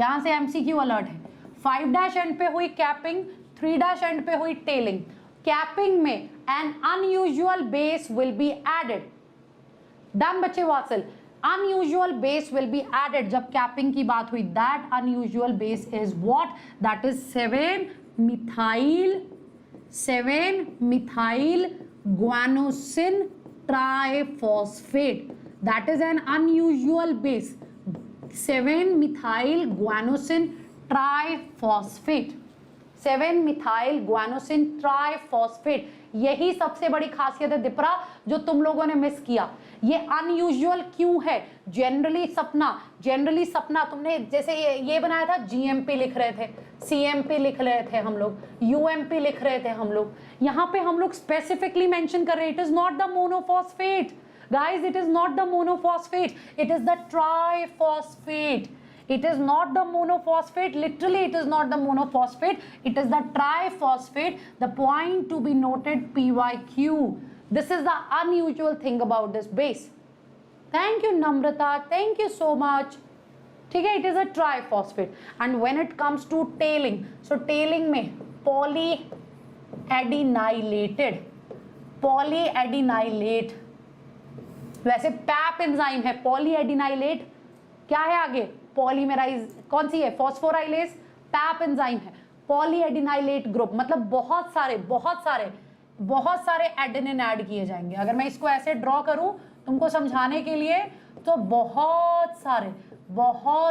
यहां से एमसीक्यू अलर्ट है। 5' एंड पे हुई कैपिंग, 3' एंड पे हुई टेलिंग। कैपिंग में an unusual base will be added. Done बच्चे Vasal, unusual base will be added जब कैपिंग की बात हुई। That unusual base is what? That is 7-methyl guanosin triphosphate. That is an unusual base, 7-methyl guanosin triphosphate, 7-methyl guanosin triphosphate। यही सबसे बड़ी खासियत है दिपरा जो तुम लोगों ने मिस किया। ये अनयूजुअल क्यों है? जनरली सपना तुमने जैसे ये बनाया था, जीएमपी लिख रहे थे, सीएमपी लिख रहे थे हम लोग, यूएमपी लिख रहे थे हम लोग। यहाँ पे हम लोग स्पेसिफिकली मेंशन कर रहे हैं, it is not the monophosphate guys, it is not the monophosphate, it is the triphosphate. It is not the monophosphate, literally it is not the monophosphate, it is the triphosphate. The point to be noted, PYQ. This is the unusual thing about this base. Thank you Namrata, thank you so much. ठीक है, it is a triphosphate. And when it comes to tailing, so tailing में polyadenylate, वैसे pipe enzyme है, पॉलीएडिनाइलेट क्या है आगे? Polymerase, कौन सी है? फॉस्फोराइलेज, पैप एंजाइम है। पॉलीएडिनाइलेट ग्रुप मतलब बहुत सारे एडेनिन ऐड किए जाएंगे। अगर मैं इसको ऐसे ड्रॉ करूं तुमको समझाने के लिए, तो बहुत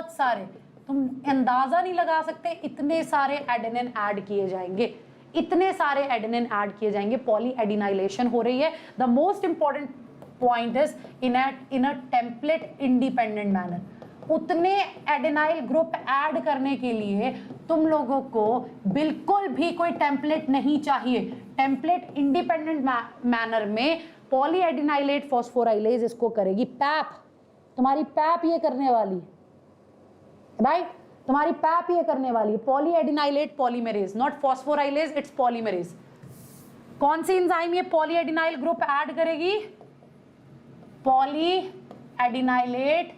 सारे तुम अंदाजा नहीं लगा सकते, इतने सारे एडेनिन ऐड किए जाएंगे, पॉलीएडिनाइलेशन हो रही है। The most important point is in a template independent manner. उतने एडेनाइल ग्रुप ऐड करने के लिए तुम लोगों को बिल्कुल भी कोई टेम्पलेट नहीं चाहिए। टेम्पलेट इंडिपेंडेंट मैनर में पॉलीएडिनाइलेट फॉस्फोराइलेज इसको करेगी। पैप, तुम्हारी पैप ये करने वाली, राइट, तुम्हारी पैप ये करने वाली, polyadenylate polymerase, not phosphorylase, it's polymerase. कौन सी एंजाइम ये पॉलीएडिनाइल ग्रुप ऐड करेगी? पॉलीएडिनाइलेट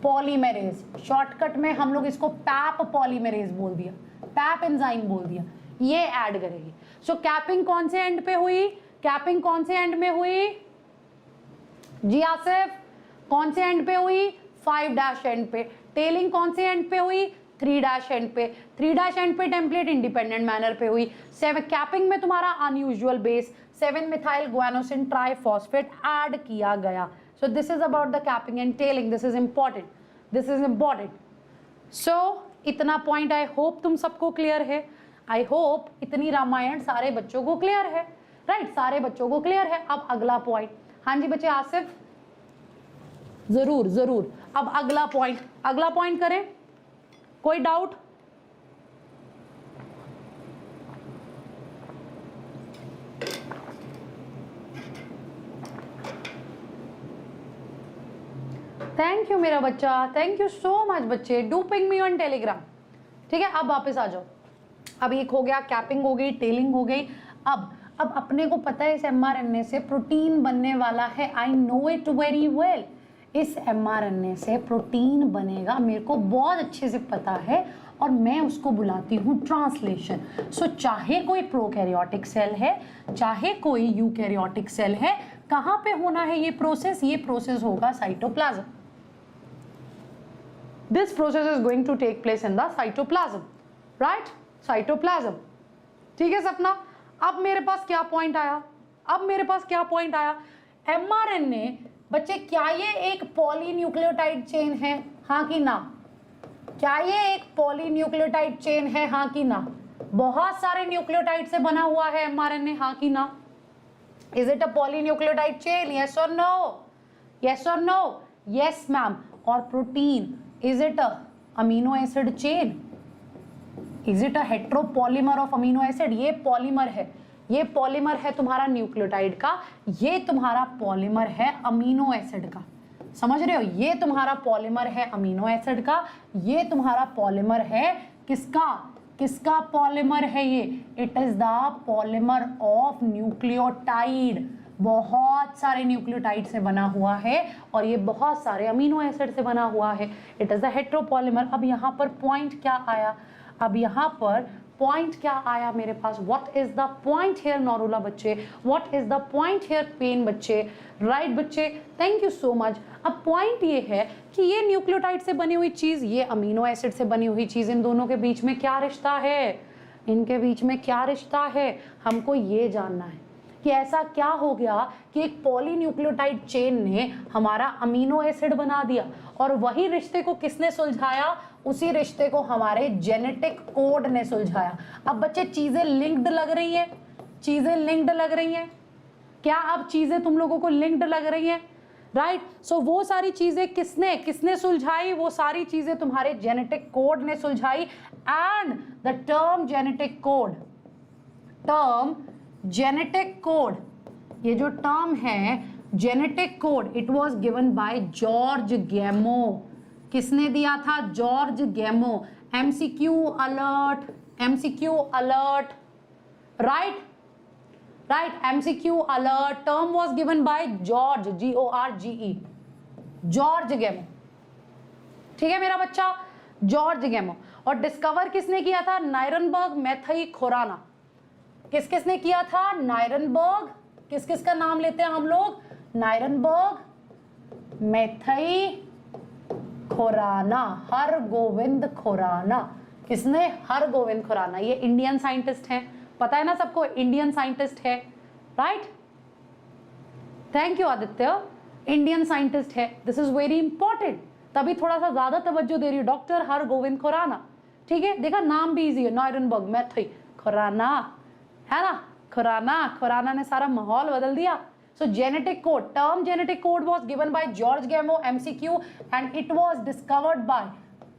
पॉलीमरेज। शॉर्टकट में हम लोग इसको पैप पॉलीमरेज बोल दिया, पैप एंजाइम बोल दिया, ये ऐड करेगी। सो कैपिंग कौन से एंड पे हुई? कैपिंग कौन से एंड में हुई जी आसिफ? कौन से एंड पे हुई? 5' एंड पे। टेलिंग कौन से एंड पे हुई? 3' एंड पे। 3' एंड पे टेम्पलेट इंडिपेंडेंट मैनर पे हुई। 7 कैपिंग में तुम्हारा unusual base 7 methyl guanosine triphosphate add किया गया। So this is about the capping and tailing. This is important. This is important. So इतना पॉइंट आई होप तुम सबको क्लियर है। आई होप इतनी रामायण सारे बच्चों को क्लियर है, राइट? सारे बच्चों को क्लियर है। अब अगला पॉइंट, हाँ जी बच्चे, आसिफ जरूर जरूर। अब अगला पॉइंट करें, कोई डाउट? थैंक यू मेरा बच्चा, थैंक यू सो मच बच्चे। Do ping me on Telegram. ठीक है, अब वापस आ जाओ। अब एक हो गया, कैपिंग हो गई, टेलिंग हो गई। अब अपने को पता है इस mRNA से प्रोटीन बनने वाला है। I know it very well. इस mRNA से प्रोटीन बनेगा, मेरे को बहुत अच्छे से पता है, और मैं उसको बुलाती हूँ ट्रांसलेशन। सो चाहे कोई प्रोकैरियोटिक सेल है, चाहे कोई यूकैरियोटिक सेल है, कहाँ पे होना है ये प्रोसेस? ये प्रोसेस होगा cytoplasm. This process is going to take place in the cytoplasm, right? Cytoplasm. ठीक है सपना? अब मेरे पास क्या पॉइंट आया? mRNA बच्चे, क्या ये एक पॉलीन्यूक्लियोटाइड चेन है, हाँ कि ना? क्या ये एक पॉलीन्यूक्लियोटाइड चेन है, हाँ कि ना? बहुत सारे न्यूक्लियोटाइड से बना हुआ है mRNA, हाँ कि ना? Is it a polynucleotide chain? Yes or no? Yes or no? Yes ma'am. और protein, is it a amino acid chain? Is it a heteropolymer of amino acid? ये पॉलीमर है, ये पॉलीमर है तुम्हारा न्यूक्लियोटाइड का, ये तुम्हारा पॉलीमर है अमीनो एसिड का। समझ रहे हो? ये तुम्हारा पॉलीमर है अमीनो एसिड का, ये तुम्हारा पॉलीमर है किसका पॉलीमर है ये? It is the polymer of nucleotide. बहुत सारे न्यूक्लियोटाइड से बना हुआ है, और ये बहुत सारे अमीनो एसिड से बना हुआ है। It is the heteropolymer. अब यहाँ पर पॉइंट क्या आया? मेरे पास what is the point here Narula बच्चे? What is the point here pen बच्चे? राइट बच्चे, थैंक यू सो मच। अब पॉइंट ये है कि ये न्यूक्लियोटाइड से बनी हुई चीज, ये अमीनो एसिड से बनी हुई चीज, इन दोनों के बीच में क्या रिश्ता है? इनके बीच में क्या रिश्ता है? हमको ये जानना है कि ऐसा क्या हो गया कि एक पॉलीन्यूक्लियोटाइड चेन ने हमारा अमीनो एसिड बना दिया, और वही रिश्ते को किसने सुलझाया? उसी रिश्ते को हमारे जेनेटिक कोड ने सुलझाया। अब बच्चे चीजें लिंक्ड लग रही हैं? क्या अब चीजें तुम लोगों को लिंक्ड लग रही हैं? राइट? सो वो सारी चीजें किसने सुलझाई? वो सारी चीजें तुम्हारे जेनेटिक कोड ने सुलझाई। And the term genetic code, ये जो टर्म है genetic code, it was given by George Gamow. किसने दिया था? George Gamow. MCQ alert, right, MCQ alert. Term was given by George, GORGE, George Gamow. ठीक है मेरा बच्चा, जॉर्ज गैमो। और डिस्कवर किसने किया था? नायरनबर्ग, मैथई, खुराना। किसने किया था? नायरनबर्ग। किस का नाम लेते हैं हम लोग? नायरनबर्ग, मैथई, खुराना, हरगोविंद खुराना। किसने? हरगोविंद खुराना। ये इंडियन साइंटिस्ट हैं, पता है ना सबको, इंडियन साइंटिस्ट है, right? Thank you Aditya, Indian scientist है। दिस इज वेरी इंपॉर्टेंट, तभी थोड़ा सा ज्यादा तवज्जो दे रही हूँ। डॉक्टर हरगोविंद खुराना, ठीक है? देखा, नाम भी इजी है, नायरनबर्ग, मैथई, खुराना, है ना? खुराना ने सारा माहौल बदल दिया। So genetic code, term genetic code was given by George Gamow, MCQ, and it was discovered by,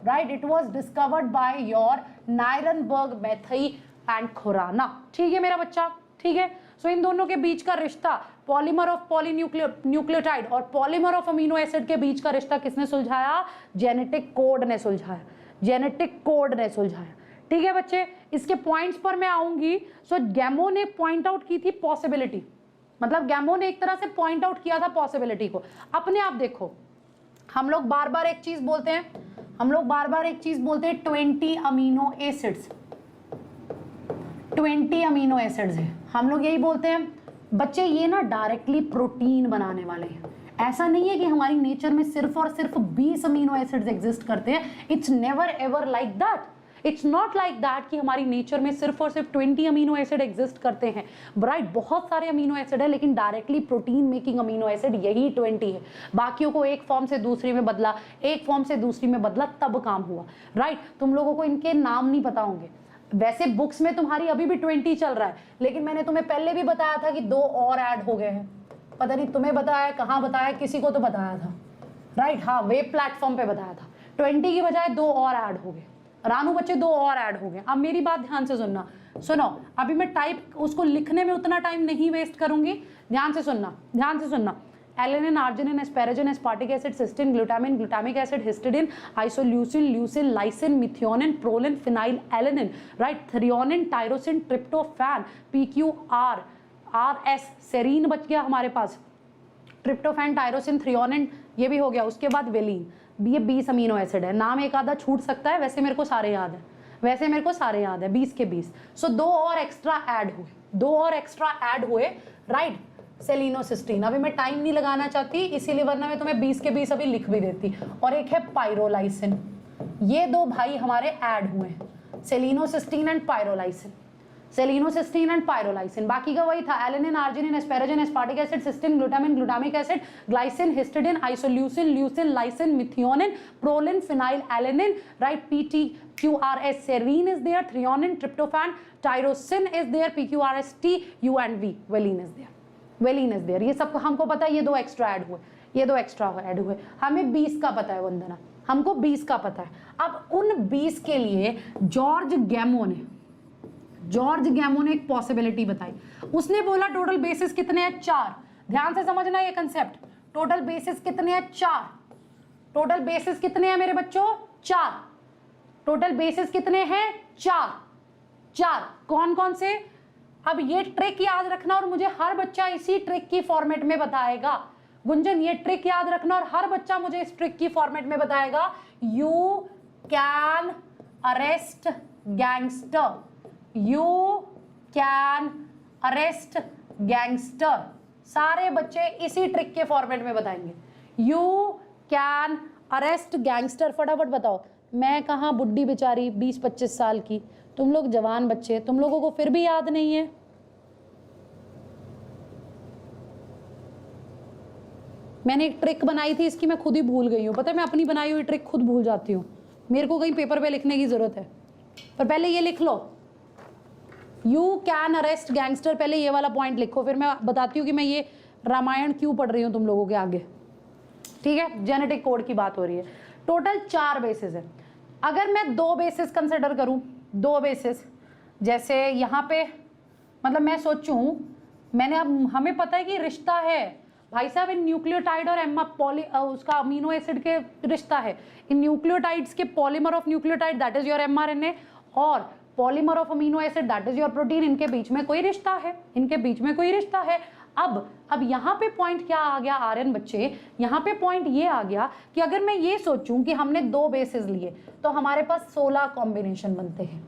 right, it was discovered by your Nirenberg, Mattei and Khorana. ठीक है मेरा बच्चा, ठीक है। सो इन दोनों के बीच का रिश्ता, पॉलीमर ऑफ पॉलीन्यूक्लियोटाइड और पॉलीमर ऑफ अमीनो एसिड के बीच का रिश्ता किसने सुलझाया? जेनेटिक कोड ने सुलझाया, जेनेटिक कोड ने सुलझाया। ठीक है बच्चे, इसके पॉइंट्स पर मैं आऊंगी। सो गैमो ने पॉइंट आउट की थी पॉसिबिलिटी, मतलब गैमो ने एक तरह से पॉइंट आउट किया था पॉसिबिलिटी को। अपने आप देखो, हम लोग बार बार एक चीज बोलते हैं, 20 अमीनो एसिड्स, 20 अमीनो एसिड्स है, हम लोग यही बोलते हैं बच्चे। ये ना डायरेक्टली प्रोटीन बनाने वाले हैं। ऐसा नहीं है कि हमारी नेचर में सिर्फ और सिर्फ 20 अमीनो एसिड्स एग्जिस्ट करते हैं। It's never ever like that, it's not like that कि हमारी नेचर में सिर्फ और सिर्फ 20 अमीनो एसिड एग्जिस्ट करते हैं, राइट। बहुत सारे अमीनो एसिड है, लेकिन directly protein making amino acid यही 20 है। बाकियों को एक फॉर्म से दूसरी में बदला, एक फॉर्म से दूसरी में बदला, तब काम हुआ, राइट। तुम लोगों को इनके नाम नहीं पता होंगे, वैसे बुक्स में तुम्हारी अभी भी 20 चल रहा है, लेकिन मैंने तुम्हें पहले भी बताया था कि 2 और ऐड हो गए हैं। पता नहीं तुम्हें बताया, कहाँ बताया, किसी को तो बताया था, राइट। हाँ, वेब प्लेटफॉर्म पे बताया था। 20 की बजाय 2 और ऐड हो गए। रानू बच्चे 2 और ऐड हो गए। अब मेरी बात ध्यान से सुनना, सुनो, अभी मैं टाइप उसको लिखने में उतना टाइम नहीं वेस्ट करूंगी, ध्यान से सुनना, ध्यान से सुनना। Alanine, arginine, asparagine, aspartic acid, cysteine, glutamine, glutamic acid, histidine, isoleucine, leucine, lysine, methionine, proline, phenyl alanine, right, threonine, tyrosine, tryptophan, PQR, RS, serine बच गया हमारे पास, ट्रिप्टोफैन, टायरोसिन, थ्रियोनिन, ये भी हो गया। उसके बाद वेलिन, ये 20 अमीनो एसिड है। नाम एक आधा छूट सकता है, वैसे मेरे को सारे याद है, वैसे मेरे को सारे याद है, 20 के 20। सो 2 और एक्स्ट्रा ऐड हुए, 2 और एक्स्ट्रा ऐड हुए, राइट। सेलिनोसिस्टीन, अभी मैं टाइम नहीं लगाना चाहती इसीलिए, वरना मैं तुम्हें 20 के 20 अभी लिख भी देती। और एक है पायरोलाइसिन, ये 2 भाई हमारे ऐड हुए हैं, सेलिनोसिस्टीन एंड पायरोलाइसिन, सेलिनोसिस्टीन एंड पायरोलाइसिन। बाकी का वही था, alanine, arginine, asparagine, aspartic acid, cysteine, glutamine, glutamic acid, glycine, histidine, isoleucine, leucine, lysine, methionine, proline, phenyl alanine, right. PTQRS, serine is there, threonine, tryptophan, tyrosine is there, PQRS, T, U and V, valine is there, valine is there. ये सब हमको पता है, ये 2 extra add हुए, ये 2 extra add हुए। हमें 20 का पता है वंदना, हमको 20 का पता है। अब उन 20 के लिए जॉर्ज गैमो ने एक पॉसिबिलिटी बताई। उसने बोला टोटल बेसिस कितने हैं? 4। ध्यान से समझना ये कंसेप्ट, टोटल बेसिस कितने हैं? 4। टोटल बेसिस कितने हैं मेरे बच्चों? 4। टोटल बेसिस कितने हैं? 4। कौन कौन से? अब ये ट्रिक याद रखना और मुझे हर बच्चा इसी ट्रिक की फॉर्मेट में बताएगा। गुंजन, ये ट्रिक याद रखना और हर बच्चा मुझे इस ट्रिक की फॉर्मेट में बताएगा। You can arrest gangster, you can arrest gangster, सारे बच्चे इसी ट्रिक के फॉर्मेट में बताएंगे। यू कैन अरेस्ट गैंगस्टर, फटाफट बताओ। मैं कहाँ बुड्ढी बेचारी 20-25 साल की, तुम लोग जवान बच्चे, तुम लोगों को फिर भी याद नहीं है? मैंने एक ट्रिक बनाई थी इसकी, मैं खुद ही भूल गई हूँ। पता है, मैं अपनी बनाई हुई ट्रिक खुद भूल जाती हूँ। मेरे को कहीं पेपर पे लिखने की जरूरत है, पर पहले ये लिख लो, यू कैन अरेस्ट गैंगस्टर। पहले ये वाला पॉइंट लिखो, फिर मैं बताती हूँ कि मैं ये रामायण क्यों पढ़ रही हूँ तुम लोगों के आगे। ठीक है, जेनेटिक कोड की बात हो रही है। टोटल 4 बेसिस है। अगर मैं 2 बेसिस कंसिडर करूँ, 2 बेसिस, जैसे यहाँ पे मतलब मैं सोचूं, मैंने अब हमें पता है कि रिश्ता है भाई साहब इन न्यूक्लियोटाइड और उसका अमीनो एसिड के रिश्ता है। इन न्यूक्लियोटाइड्स के polymer of nucleotide that is your mRNA और polymer of amino acid that is your protein, इनके बीच में कोई रिश्ता है, इनके बीच में कोई रिश्ता है। अब यहाँ पे पॉइंट क्या आ गया आर्यन बच्चे, यहाँ पे पॉइंट ये आ गया कि अगर मैं ये सोचूं कि हमने 2 बेसिस लिए तो हमारे पास 16 कॉम्बिनेशन बनते हैं,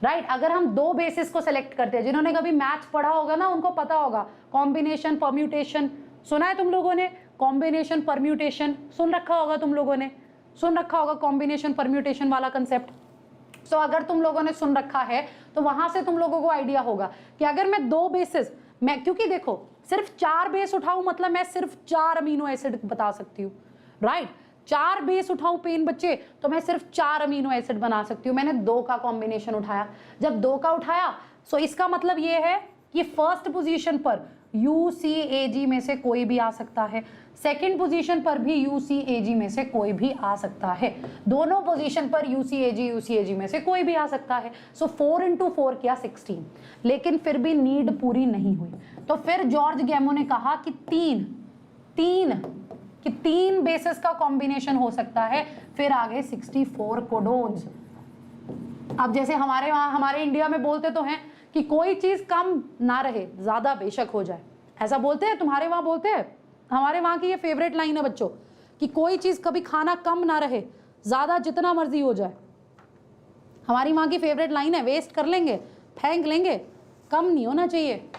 राइट। अगर हम 2 बेसिस को सिलेक्ट करते हैं, जिन्होंने कभी मैथ्स पढ़ा होगा ना उनको पता होगा, कॉम्बिनेशन परम्यूटेशन सुना है तुम लोगों ने, कॉम्बिनेशन परम्यूटेशन सुन रखा होगा तुम लोगों ने, सुन रखा होगा कॉम्बिनेशन परम्यूटेशन वाला कंसेप्ट। सो अगर तुम लोगों ने सुन रखा है तो वहां से तुम लोगों को आइडिया होगा कि अगर मैं 2 बेसिस, मैं क्योंकि देखो सिर्फ 4 बेस उठाऊं मतलब मैं सिर्फ 4 अमीनो एसिड बता सकती हूँ, राइट। 4 बेस उठाऊं पेन बच्चे तो मैं सिर्फ 4 अमीनो एसिड बना सकती हूँ। मैंने 2 का कॉम्बिनेशन उठाया, जब 2 का उठाया सो इसका मतलब ये है कि फर्स्ट पोजीशन पर UCAG में से कोई भी आ सकता है, सेकंड पोजीशन पर भी UCAG में से कोई भी आ सकता है, दोनों पोजीशन पर UCAG में से कोई भी आ सकता है। सो 4 into 4 क्या 16, लेकिन फिर भी नीड पूरी नहीं हुई। तो फिर जॉर्ज गैमो ने कहा कि तीन बेसिस का कॉम्बिनेशन हो सकता है। फिर आगे 64 कोडोन्स। अब जैसे हमारे वहाँ, हमारे इंडिया में बोलते तो हैं कि कोई चीज कम ना रहे, ज्यादा बेशक हो जाए, ऐसा बोलते हैं। तुम्हारे वहां बोलते हैं? हमारे वहां की ये फेवरेट लाइन है बच्चों कि कोई चीज कभी खाना कम ना रहे, ज्यादा जितना मर्जी हो जाए। हमारी वहां की फेवरेट लाइन है, वेस्ट कर लेंगे, फेंक लेंगे, कम नहीं होना चाहिए।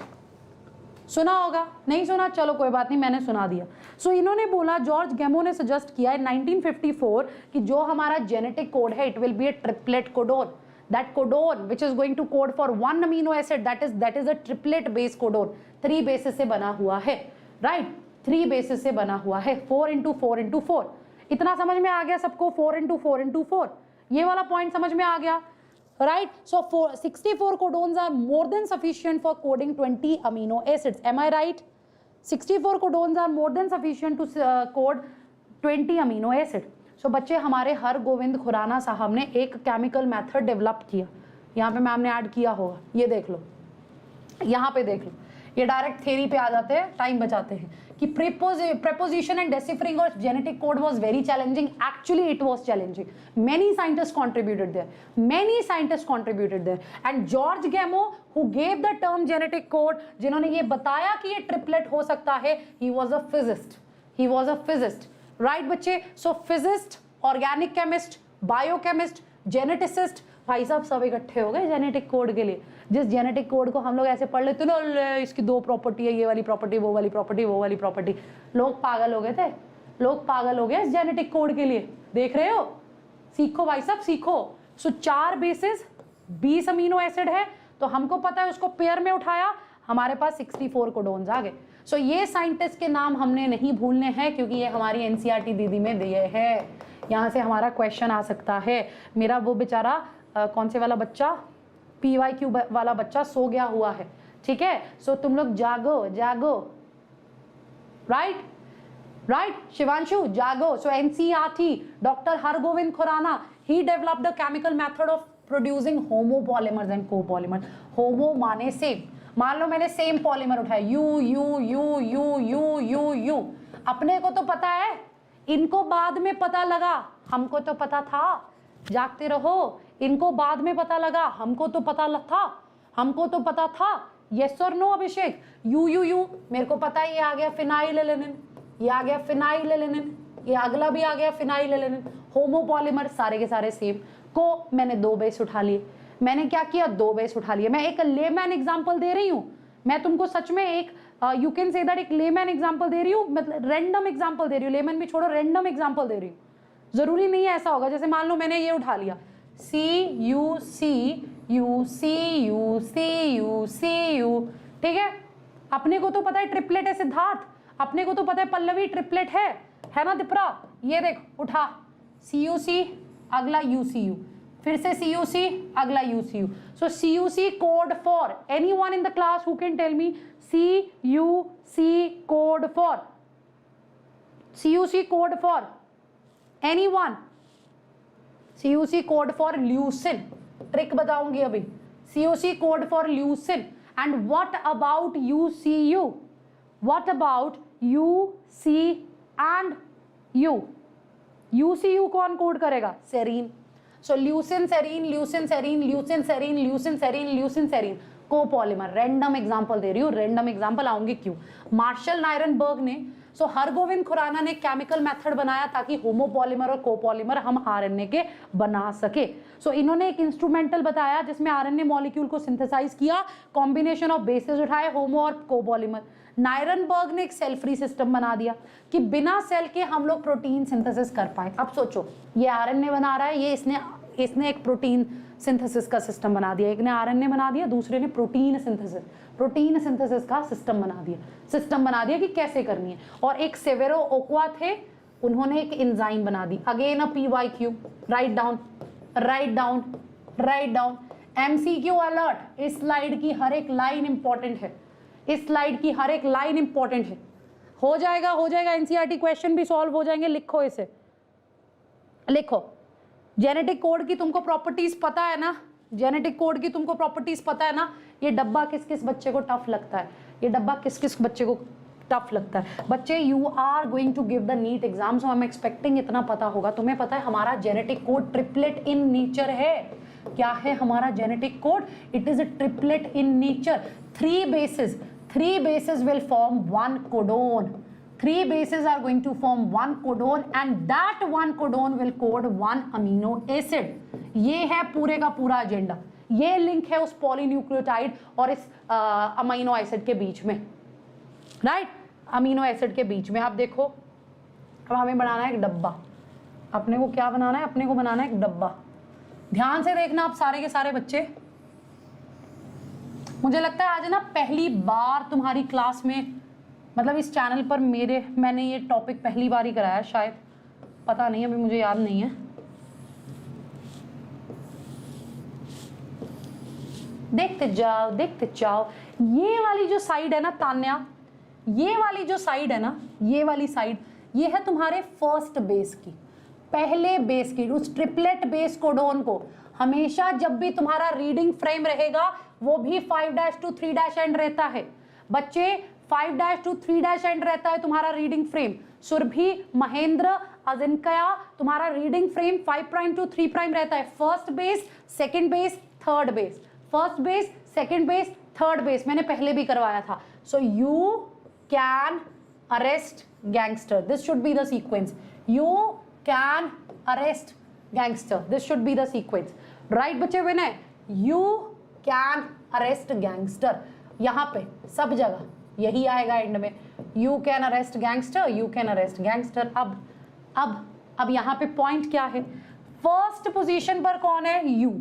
सुना होगा, नहीं सुना? चलो कोई बात नहीं, मैंने सुना दिया। सो इन्होंने बोला, जॉर्ज गैमो ने सजेस्ट किया है 1954 कि जो हमारा जेनेटिक कोड है, it will be A triplet codon. That codon which is going to code for one amino acid, that is a triplet base codon, 3 bases से बना हुआ है, right? 3 bases से बना हुआ है, 4 into 4 into 4। इतना समझ में आ गया सबको? 4 into 4 into 4, ये वाला पॉइंट समझ में आ गया, right? So 64 codons are more than sufficient for coding 20 amino acids. Am I right? 64 codons are more than sufficient to code 20 amino acid. सो बच्चे, हमारे हरगोविंद खुराना साहब ने एक केमिकल मेथड डेवलप किया, यहाँ पे मैम ने ऐड किया होगा, ये देख लो, यहाँ पे देख लो, ये डायरेक्ट थ्योरी पे आ जाते हैं, टाइम बचाते हैं कि preposition and deciphering of genetic code was very challenging. Actually it was challenging. Many scientists contributed there, and George Gamow, who gave the term genetic code, जिन्होंने ये बताया कि ये ट्रिपलेट हो सकता है, he was a physicist, right बच्चे? So physicist, organic chemist, biochemist, geneticist, भाई साहब सब इकट्ठे हो गए जेनेटिक कोड के लिए। जिस जेनेटिक कोड को हम लोग ऐसे पढ़ लेते ना, इसकी 2 प्रॉपर्टी है, ये वाली प्रॉपर्टी, वो वाली प्रॉपर्टी, वो वाली प्रॉपर्टी, लोग पागल हो गए थे, लोग पागल हो गए इस जेनेटिक कोड के लिए। देख रहे हो? सीखो भाई साहब, सीखो। सो 4 बेसिस, 20 अमीनो एसिड है, तो हमको पता है उसको पेयर में उठाया, हमारे पास 64 कोडोन्स आ गए। सो ये साइंटिस्ट के नाम हमने नहीं भूलने हैं, क्योंकि ये हमारी एनसीईआरटी दीदी में दिए हैं, यहाँ से हमारा क्वेश्चन आ सकता है। मेरा वो बेचारा कौन से वाला बच्चा, PYQ वाला बच्चा सो गया हुआ है, ठीक है? सो तुम लोग जागो, राइट शिवांशु, जागो। So NCERT, doctor Hargobind Khorana, he developed the chemical method of producing homopolymers and copolymers. Homo माने सेम, मान लो मैंने सेम पॉलीमर उठाया, यू, अपने को तो पता है, इनको बाद में पता लगा, हमको तो पता था। जागते रहो, इनको बाद में पता लगा, हमको तो पता था। यस और नो अभिषेक? यू, मेरे को पता है, ये आ गया फिनाइलएलेनिन, ये आ गया फिनाइलएलेनिन, ये अगला भी आ गया फिनाइलएलेनिन। होमोपॉलीमर सारे के सारे सेम को मैंने 2 बेस उठा लिए। मैंने क्या किया? 2 बेस उठा लिए। मैं एक लेमैन एग्जांपल दे रही हूँ, मैं तुमको सच में एक यू कैन से दैट एक लेमैन एग्जांपल दे रही हूँ, मतलब रैंडम एग्जांपल दे रही हूँ, लेमैन भी छोड़ो, रैंडम एग्जांपल दे रही हूँ। जरूरी नहीं है ऐसा होगा, जैसे मान लो मैंने ये उठा लिया, CU, ठीक है? अपने को तो पता है ट्रिपलेट है सिद्धार्थ, अपने को तो पता है पल्लवी ट्रिपलेट है ना दिपरा? ये देख, उठा CUC, अगला UCU, फिर से CUC, अगला UCU। So CUC code for anyone in the class who can tell me CUC code for anyone? CUC code for leucine, trick बताऊंगी अभी। CUC code for leucine. And what about UCU? What about UC and U? UCU कौन code करेगा? Serine. So leucine serine copolymer. Random example दे रही हूँ, random example आऊंगी क्यों। Martial नायरनबर्ग ने, सो हरगोविंद खुराना ने केमिकल मेथड बनाया ताकि होमोपॉलीमर और कोपॉलीमर हम आरएनए के बना सके। सो इन्होंने एक इंस्ट्रूमेंटल बताया जिसमें आरएनए मॉलिक्यूल को सिंथेसाइज किया, कॉम्बिनेशन ऑफ बेसिस उठाए, होमो और कोपॉलीमर। नायरनबर्ग ने एक सेल फ्री सिस्टम बना दिया कि बिना सेल के हम लोग प्रोटीन सिंथेसिस कर पाए। अब सोचो, ये आरएनए बना रहा है, ये इसने एक प्रोटीन सिंथेसिस का सिस्टम बना दिया, एक ने आरएनए बना दिया, दूसरे ने प्रोटीन सिंथेसिस का सिस्टम बना दिया कि कैसे करनी है। और एक सेवेरो ओक्वा थे, उन्होंने एक एंजाइम बना दी। Again a PYQ, write down. MCQ alert, इस स्लाइड की हर एक लाइन इंपॉर्टेंट है, इस स्लाइड की हर एक लाइन इंपॉर्टेंट है। हो जाएगा एनसीईआरटी क्वेश्चन भी सॉल्व हो जाएंगे। लिखो इसे, लिखो। जेनेटिक कोड की तुमको प्रॉपर्टीज पता है ना, जेनेटिक कोड की तुमको प्रॉपर्टीज पता है ना। ये डब्बा किस किस बच्चे को टफ लगता है, ये डब्बा किस किस बच्चे को टफ लगता है। बच्चे you are going to give the NEET exam, so I am expecting इतना पता होगा। तुम्हें पता है हमारा genetic code triplet in nature है। क्या है हमारा genetic code? It is a triplet in nature. 3 bases will form 1 codon. 3 bases are going to form 1 codon and that 1 codon will code 1 amino acid. ये है पूरे का पूरा एजेंडा। ये लिंक है उस पॉलीन्यूक्लियोटाइड और इस अमीनो एसिड के बीच में, राइट? अमीनो एसिड के बीच में। आप देखो, अब हमें बनाना है एक डब्बा। अपने को क्या बनाना है? अपने को बनाना है एक डब्बा। ध्यान से देखना आप सारे के सारे बच्चे। मुझे लगता है आज ना पहली बार तुम्हारी क्लास में, मतलब इस चैनल पर मैंने ये टॉपिक पहली बार ही कराया शायद, पता नहीं, अभी मुझे याद नहीं है। देखते जाओ देखते जाओ। ये वाली जो साइड है ना तान्या, ये वाली जो साइड है ना, ये वाली साइड, ये है तुम्हारे फर्स्ट बेस की, पहले बेस की। उस ट्रिपलेट बेस कोडोन को हमेशा जब भी तुम्हारा रीडिंग फ्रेम रहेगा वो भी 5' to 3' एंड रहता है। बच्चे 5' to 3' एंड रहता है तुम्हारा रीडिंग फ्रेम। सुरभि, महेंद्र, अजिंक्या, तुम्हारा रीडिंग फ्रेम 5' to 3' रहता है। First base, second base, third base, first base, second base, third base. मैंने पहले भी करवाया था। So you can arrest gangster, this should be the sequence. You can arrest gangster, this should be the sequence, right बच्चे? विनय, you can arrest gangster, यहां पे सब जगह यही आएगा एंड में। You can arrest gangster, you can arrest gangster. अब यहां पे पॉइंट क्या है? फर्स्ट पोजीशन पर कौन है? यू।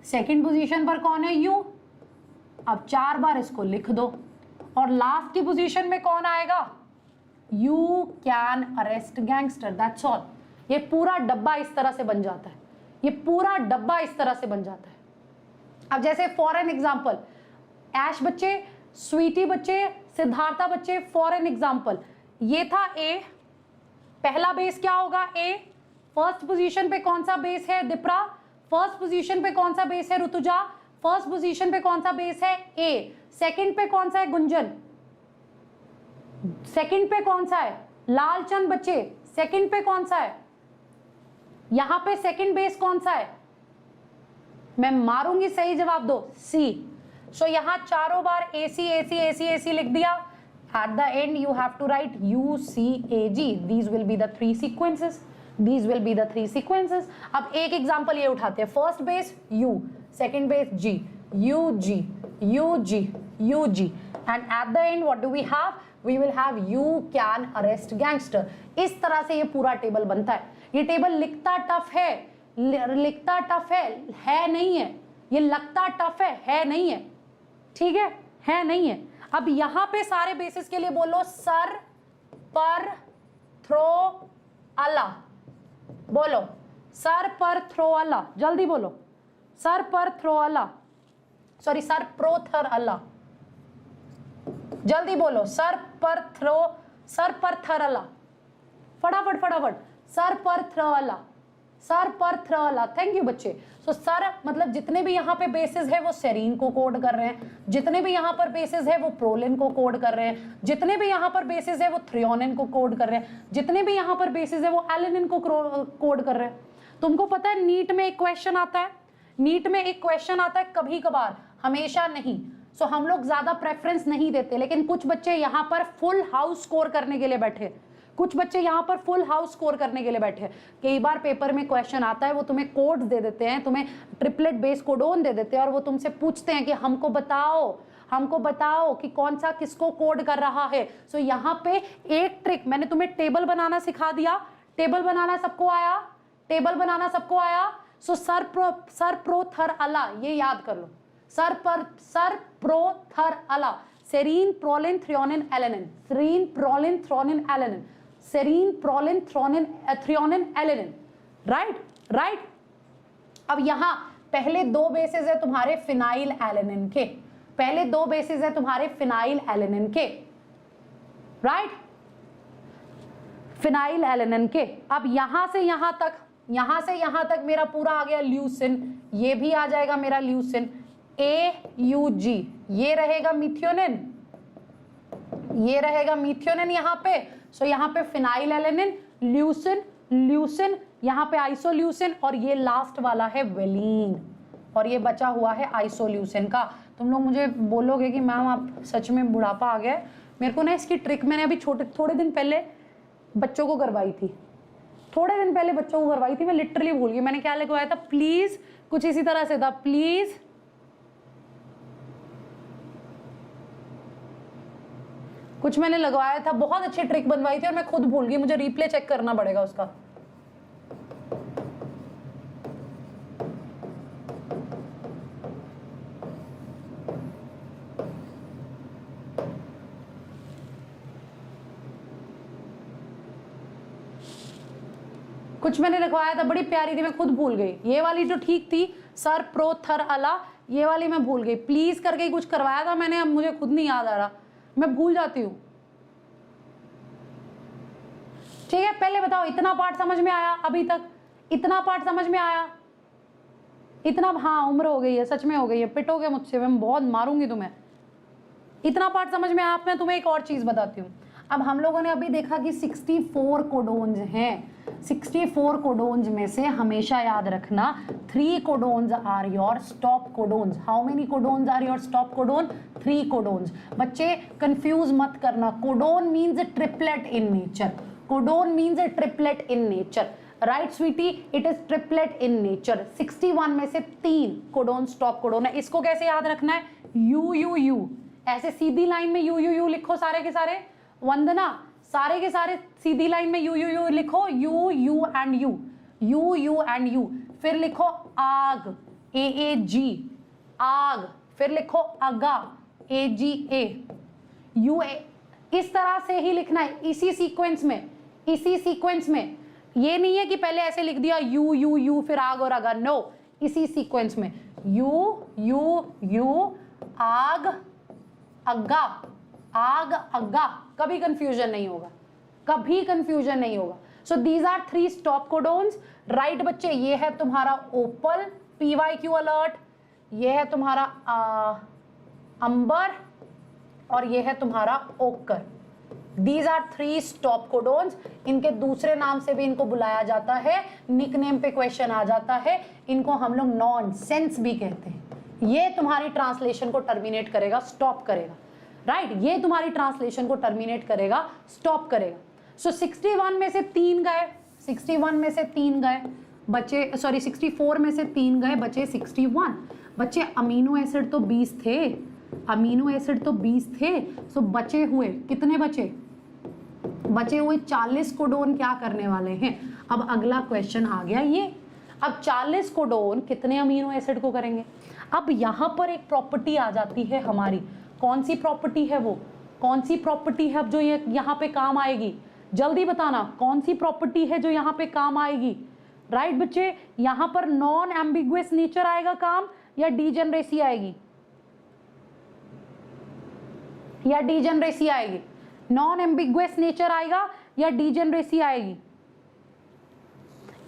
सेकंड पोजीशन पर कौन है? यू। अब 4 बार इसको लिख दो। और लास्ट की पोजीशन में कौन आएगा? You can arrest gangster, that's all. ये पूरा डब्बा इस तरह से बन जाता है, ये पूरा डब्बा इस तरह से बन जाता है। अब जैसे फॉर एन एग्जाम्पल, ऐश बच्चे, स्वीटी बच्चे, सिद्धार्था बच्चे, फॉर एन एग्जाम्पल, ये था ए, पहला बेस क्या होगा? ए। फर्स्ट पोजीशन पे कौन सा बेस है? दिप्रा। फर्स्ट पोजीशन पे कौन सा बेस है? ऋतुजा। फर्स्ट पोजीशन पे कौन सा बेस है? ए। सेकंड पे कौन सा है? गुंजन। सेकंड पे कौन सा है? लालचंद बच्चे। सेकंड पे कौन सा है? यहां पे सेकंड बेस कौन सा है? मैं मारूंगी, सही जवाब दो, सी। सो यहां चारों बार AC AC AC AC लिख दिया। At the end you have to write UCAG। These will be the 3 sequences, these will be the 3 sequences. अब एक एग्जांपल ये उठाते हैं। First base U, second base G, UG, UG, UG, and at the end what do we have? We will have you can arrest gangster. इस तरह से ये पूरा टेबल बनता है। ये टेबल लिखता टफ है, लिखता टफ है नहीं है। ये लगता टफ है नहीं है, ठीक है नहीं है। अब यहां पे सारे बेसिस के लिए बोलो सर पर थ्रो अला, बोलो सर पर थ्रो अला, जल्दी बोलो सर पर थ्रो अला, सॉरी सर प्रोथर अला, जल्दी बोलो सर पर थर अला, फटाफट फटाफट, सर पर थ्रो अला, सर पर थ्रो अला। थैंक यू बच्चे। सो सर मतलब जितने भी यहाँ पे बेसिस है वो सेरीन को कोड कर रहे हैं, जितने भी यहाँ पर बेसिस है वो प्रोलिन को कोड कर रहे हैं, जितने भी यहाँ पर बेसिस है वो थ्रियोनिन को कोड कर रहे हैं, जितने भी यहाँ पर बेसिस है वो एलिनिन को कोड कर रहे हैं। तुमको पता है नीट में एक क्वेश्चन आता है, नीट में एक क्वेश्चन आता है कभी कभार, हमेशा नहीं। सो हम लोग ज्यादा प्रेफरेंस नहीं देते, लेकिन कुछ बच्चे यहाँ पर फुल हाउस स्कोर करने के लिए बैठे, कुछ बच्चे यहाँ पर फुल हाउस स्कोर करने के लिए बैठे। कई बार पेपर में क्वेश्चन आता है, वो तुम्हें कोड्स दे देते हैं, तुम्हें ट्रिपलेट बेस कोडोन दे देते हैं और वो तुमसे पूछते हैं कि हमको बताओ कि कौन सा किसको कोड कर रहा है। सो यहाँ पे एक ट्रिक, मैंने तुम्हें टेबल बनाना सिखा दिया। टेबल बनाना सबको आया? टेबल बनाना सबको आया? सो सर प्रो थर अला, ये याद कर लो, सर प्रो थर अला, serine proline threonine alanine, serine proline threonine alanine, serine proline threonine alanine, right. अब यहां पहले 2 बेसेस है तुम्हारे फिनाइल एलेनिन के, पहले 2 बेसिस है तुम्हारे फिनाइल एलेनिन के, राइट, फिनाइल एलेनिन के। अब यहां से यहां तक मेरा पूरा आ गया ल्यूसिन, ये भी आ जाएगा मेरा ल्यूसिन, AUG, ये रहेगा मिथियोनिन, ये रहेगा मिथियोनिन यहाँ पे। सो यहाँ पे फिनाइल एलेनिन, ल्यूसिन, ल्यूसिन, यहाँ पे आइसोल्यूसिन, और ये लास्ट वाला है वेलिन, और ये बचा हुआ है आइसोल्यूसिन का। तुम लोग मुझे बोलोगे कि मैम आप सच में बुढ़ापा आ गया है। मेरे को ना इसकी ट्रिक मैंने अभी थोड़े दिन पहले बच्चों को करवाई थी, मैं लिटरली भूल गई मैंने क्या लगवाया था। प्लीज कुछ इसी तरह से था, प्लीज कुछ मैंने लगवाया था, बहुत अच्छी ट्रिक बनवाई थी और मैं खुद भूल गई, मुझे रिप्ले चेक करना पड़ेगा उसका। कुछ मैंने लिखवाया था, बड़ी प्यारी थी, मैं खुद भूल गई। ये वाली जो ठीक थी, सर प्रो थर अला, ये वाली मैं भूल गई। प्लीज करके कुछ करवाया था मैंने, अब मुझे खुद नहीं याद आ रहा, मैं भूल जाती हूँ। ठीक है, पहले बताओ इतना पार्ट समझ में आया? अभी तक इतना पार्ट समझ में आया? इतना, हाँ उम्र हो गई है, सच में हो गई है, पिटोगे मुझसे, मैं बहुत मारूंगी तुम्हें। इतना पार्ट समझ में आया? मैं तुम्हें एक और चीज बताती हूँ। अब हम लोगों ने अभी देखा कि 64 कोडोन्स हैं, 64 कोडोन्स में से हमेशा याद रखना 3 codons are your stop codons. How many codons are your stop codon? 3 codons. बच्चे कंफ्यूज मत करना, codon means triplet in nature, codon means triplet in nature, right Sweety, it is triplet in nature. 61 में से 3 कोडोन स्टॉप कोडोन है। इसको कैसे याद रखना है? यू यू यू, ऐसे सीधी लाइन में यू यू यू लिखो सारे के सारे। वंदना, सारे के सारे सीधी लाइन में यू यू यू लिखो, you you and you, you you and you. फिर लिखो आग, AAG, आग। फिर लिखो अगा, AGA, UA। इस तरह से ही लिखना है, इसी सीक्वेंस में, इसी सीक्वेंस में। ये नहीं है कि पहले ऐसे लिख दिया यू यू यू फिर आग और अगा, नो, इसी सीक्वेंस में यू यू यू, आग अगा, आग अगा, कभी कंफ्यूजन नहीं होगा, कभी कंफ्यूजन नहीं होगा। So these are 3 stop codons, right बच्चे। ये है तुम्हारा ओपल, PYQ अलर्ट, ये है तुम्हारा अंबर, और ये है तुम्हारा ochre. These are 3 stop codons. इनके दूसरे नाम से भी इनको बुलाया जाता है, निकनेम पे क्वेश्चन आ जाता है, इनको हम लोग नॉनसेंस भी कहते हैं। ये तुम्हारी ट्रांसलेशन को टर्मिनेट करेगा, स्टॉप करेगा, राइट, ये तुम्हारी ट्रांसलेशन को टर्मिनेट करेगा, स्टॉप करेगा। सो 61 में से 3 गए, 61 में से 3 गए बचे, सॉरी 64 में से 3 गए, बचे 61। बच्चे अमीनो एसिड तो 20 थे, अमीनो एसिड तो 20 थे। सो बचे हुए कितने बचे? बचे हुए 40 कोडोन क्या करने वाले हैं? अब अगला क्वेश्चन आ गया ये। अब 40 कोडोन कितने अमीनो एसिड को करेंगे? अब यहां पर एक प्रॉपर्टी आ जाती है हमारी, कौन सी प्रॉपर्टी है वो? कौन सी प्रॉपर्टी है अब जो ये यहाँ पे काम आएगी? जल्दी बताना, कौन सी प्रॉपर्टी है जो यहाँ पे काम आएगी? राइट बच्चे, यहाँ पर नॉन एम्बिगुअस नेचर आएगा काम, या डीजेनरेसी आएगी? या डीजेनरेसी आएगी? नॉन एम्बिगुअस नेचर आएगा या डीजेनरेसी आएगी?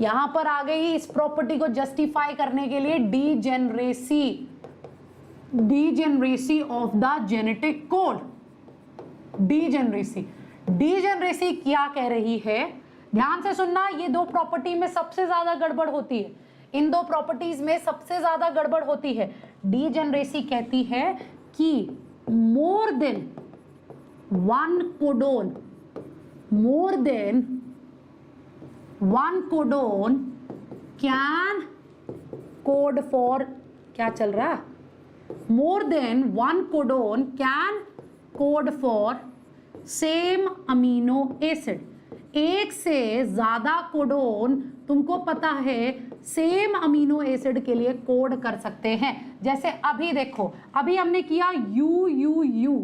यहां पर आ गई इस प्रॉपर्टी को जस्टिफाई करने के लिए degeneracy, degeneracy of the genetic code. Degeneracy, degeneracy क्या कह रही है? ध्यान से सुनना, ये 2 प्रॉपर्टी में सबसे ज्यादा गड़बड़ होती है, इन 2 प्रॉपर्टीज में सबसे ज्यादा गड़बड़ होती है। डीजेनरेसी कहती है कि more then 1 codon, more than 1 codon can code for, क्या चल रहा है? More than 1 codon can code for same amino acid। एक से ज्यादा कोडोन तुमको पता है सेम अमीनो एसिड के लिए कोड कर सकते हैं। जैसे अभी देखो, अभी हमने किया you you you,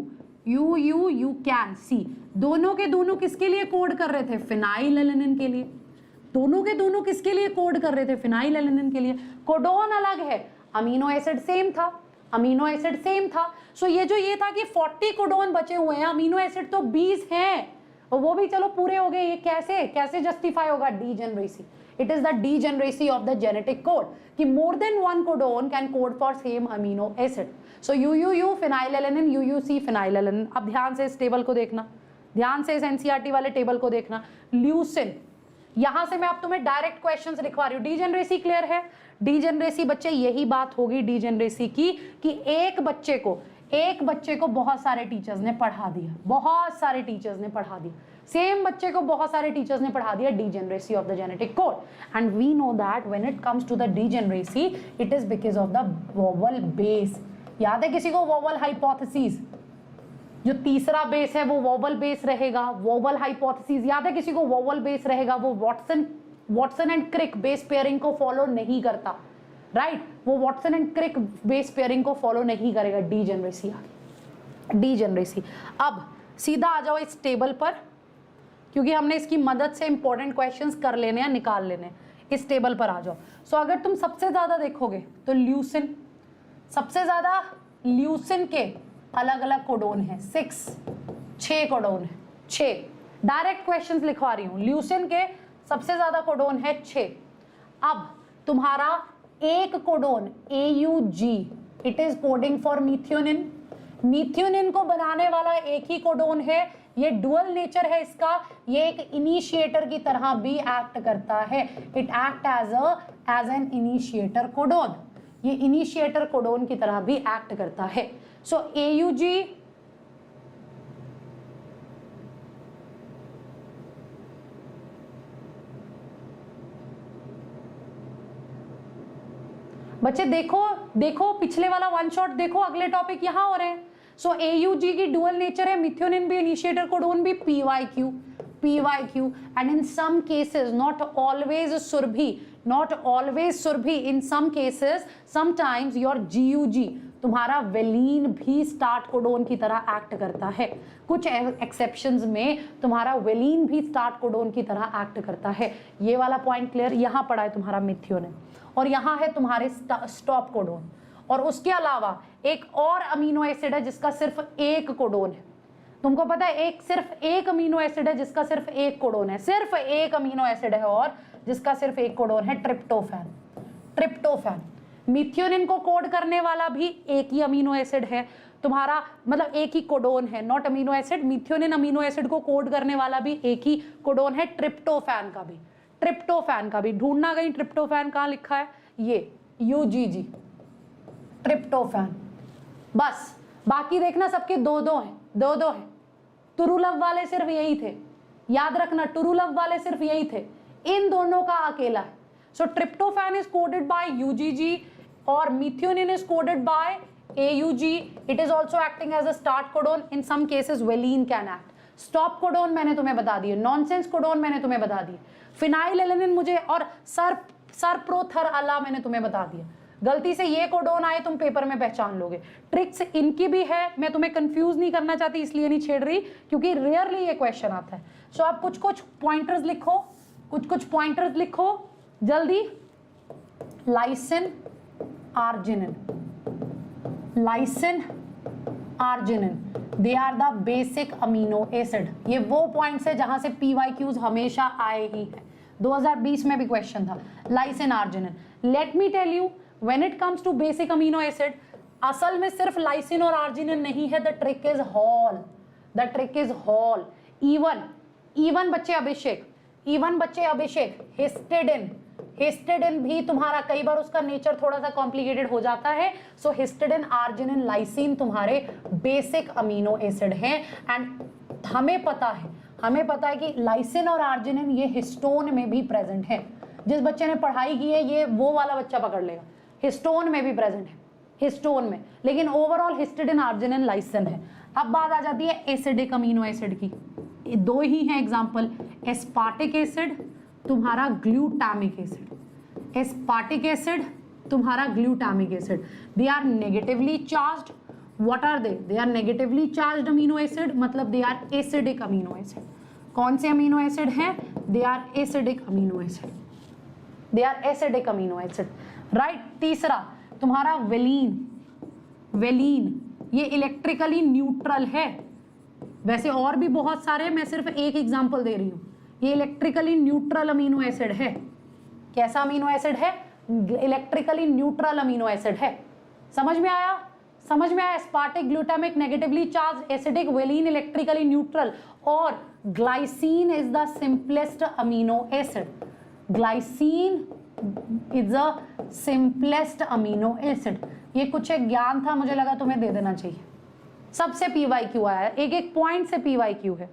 you you you can see, दोनों के दोनों किसके लिए कोड कर रहे थे? फिनाइल एलेनिन के लिए। दोनों के दोनों किसके लिए कोड कर रहे थे? फिनाइल एलेनिन के लिए। कोडोन अलग है, अमीनो एसिड सेम था। अमीनो एसिड सेम था। सो ये जो ये था कि 40 कोडोन बचे हुए हैं, अमीनो एसिड तो 20 हैं और वो भी चलो पूरे हो गए, ये कैसे कैसे जस्टिफाई होगा? Degeneracy, it is the degeneracy of the genetic code कि more than one codon can code for same amino acid. So UUU phenylalanine, UUC phenylalanine. अब ध्यान से इस टेबल को देखना, ध्यान से इस एनसीईआरटी वाले टेबल को देखना। ल्यूसिन, यहां से मैं अब तुम्हें डायरेक्ट क्वेश्चंस लिखवा रही हूं। डीजेनरेसी क्लियर है? डीजेनरेसी बच्चे यही बात होगी डीजेनरेसी की कि एक बच्चे को बहुत सारे टीचर्स ने पढ़ा दिया, बहुत सारे टीचर्स ने पढ़ा दिया, सेम बच्चे को बहुत सारे टीचर्स ने पढ़ा दिया। Degeneracy of the genetic code and we know that when it comes to the degeneracy it is because of the wobble base. याद है किसी को वोवल हाइपोथेसिस? जो तीसरा बेस है वो वोवल बेस रहेगा। वोवल हाइपोथेसिस याद है किसी को? वोवल बेस रहेगा। वो Watson and Crick base pairing को फॉलो नहीं करता, राइट? वो Watson and Crick base pairing को फॉलो नहीं करेगा। डीजेनरेसी आ गई, डीजेनरेसी। अब सीधा आ जाओ इस टेबल पर, क्योंकि हमने इसकी मदद से इंपॉर्टेंट क्वेश्चंस कर लेने हैं, निकाल लेने। इस टेबल पर आ जाओ। सो अगर तुम सबसे ज्यादा देखोगे तो ल्यूसिन, सबसे ज्यादा ल्यूसिन के अलग अलग कोडोन है 6 कोडोन है 6। डायरेक्ट क्वेश्चंस लिखवा रही हूं। ल्यूसिन के सबसे ज्यादा कोडोन है 6। अब तुम्हारा एक codon AUG, it is coding for मीथियोनिन। मीथियोनिन को बनाने वाला एक ही कोडोन है, ये डुअल नेचर है इसका, ये एक इनिशिएटर की तरह भी एक्ट करता है। It act as an initiator codon, ये इनिशिएटर कोडोन की तरह भी एक्ट करता है। सो AUG बच्चे देखो पिछले वाला वन शॉट देखो, अगले टॉपिक यहां हो रहे हैं। सो AUG की डुअल नेचर है, मिथ्योनिन भी इनिशिएटर कोडोन भी, PYQ and in some cases not always Surabhi, in some cases sometimes your GUG, तुम्हारा वेलिन भी स्टार्ट कोडोन की तरह एक्ट करता है। कुछ एक्सेप्शंस में तुम्हारा वेलिन भी स्टार्ट कोडोन की तरह एक्ट करता है। ये वाला पॉइंट क्लियर? यहां पड़ा है तुम्हारा मिथ्योनिन और यहां है तुम्हारे स्टॉप कोडोन। और उसके अलावा एक और अमीनो एसिड है जिसका सिर्फ एक कोडोन है। तुमको पता है सिर्फ एक अमीनो एसिड है जिसका सिर्फ एक कोडोन है, सिर्फ एक अमीनो एसिड है और जिसका सिर्फ एक कोडोन है, ट्रिप्टोफैन। मिथ्योनिन को कोड करने वाला भी एक ही अमीनो एसिड है तुम्हारा, मतलब एक ही कोडोन है, not amino acid. Methionine amino acid को कोड करने वाला भी एक ही कोडोन है, ट्रिप्टोफैन का भी। ढूंढना कहीं ट्रिप्टोफैन कहाँ लिखा है? ये UGG, ट्रिप्टोफैन। बस बाकी देखना सबके दो दो हैं। टुरुलव वाले सिर्फ यही थे, याद रखना, टुरुलव वाले सिर्फ यही थे, इन दोनों का अकेला है। So tryptophan is coded by UGG और methionine is coded by AUG. It is also acting as a start codon, in some cases valine can act. Stop codon मैंने तुम्हें बता दिए, नॉनसेंस कोडोन मैंने तुम्हें बता दिए, फिनाइलएलेनिन मुझे और सरप्रोथरअला मैंने तुम्हें बता दिया। गलती से ये कोडोन आए तुम पेपर में पहचान लोगे। ट्रिक्स इनकी भी है, मैं तुम्हें कंफ्यूज नहीं करना चाहती इसलिए नहीं छेड़ रही, क्योंकि रेयरली ये क्वेश्चन आता है। सो आप कुछ पॉइंटर्स लिखो जल्दी। Lysine arginine, they are the basic amino acid. ये वो पॉइंट्स है जहां से PYQs हमेशा आए ही है, 2020 में भी क्वेश्चन था। Lysine arginine, let me tell you, when it comes to basic amino acid, असल में सिर्फ लाइसिन और आर्जिनिन नहीं है, the trick is HAL. Even बच्चे अभिषेक, हिस्टिडिन भी तुम्हारा कई बार उसका नेचर थोड़ा सा कॉम्प्लिकेटेड हो जाता है। सो हिस्टिडिन, आर्जिनिन, लाइसिन तुम्हारे बेसिक अमीनो एसिड हैं। एंड हमें पता है कि लाइसिन और आर्जिनिन ये हिस्टोन में भी प्रेजेंट है। जिस बच्चे ने पढ़ाई की है ये वो वाला बच्चा पकड़ लेगा, हिस्टोन में भी प्रेजेंट है, हिस्टोन में, लेकिन ओवरऑल हिस्टिडिन, आर्जिनिन, लाइसिन है। अब बात आ जाती है एसिडिक अमीनो एसिड की। दो ही हैं एग्जाम्पल, एस्पार्टिक एसिड, तुम्हारा ग्लूटामिक एसिड। एस्पार्टिक एसिड, तुम्हारा glutamic acid, they are negatively charged. What are they? They are negatively charged amino acid, मतलब they are acidic amino acid. कौन से अमीनो एसिड हैं? They are acidic amino acid, right. तीसरा तुम्हारा valine, valine, ये electrically neutral है। वैसे और भी बहुत सारे, मैं सिर्फ एक एग्जांपल दे रही हूँ। ये इलेक्ट्रिकली न्यूट्रल अमीनो एसिड है। कैसा अमीनो एसिड है? इलेक्ट्रिकली न्यूट्रल अमीनो एसिड है। समझ में आया? समझ में आया? Aspartic, glutamic, negatively charge, acidic, valine electrically neutral, और glycine is the simplest amino acid. Glycine is the simplest amino acid. ये कुछ एक ज्ञान था, मुझे लगा तुम्हें दे देना चाहिए। सबसे पीवाईक्यू आया है, एक एक पॉइंट से पीवाईक्यू है,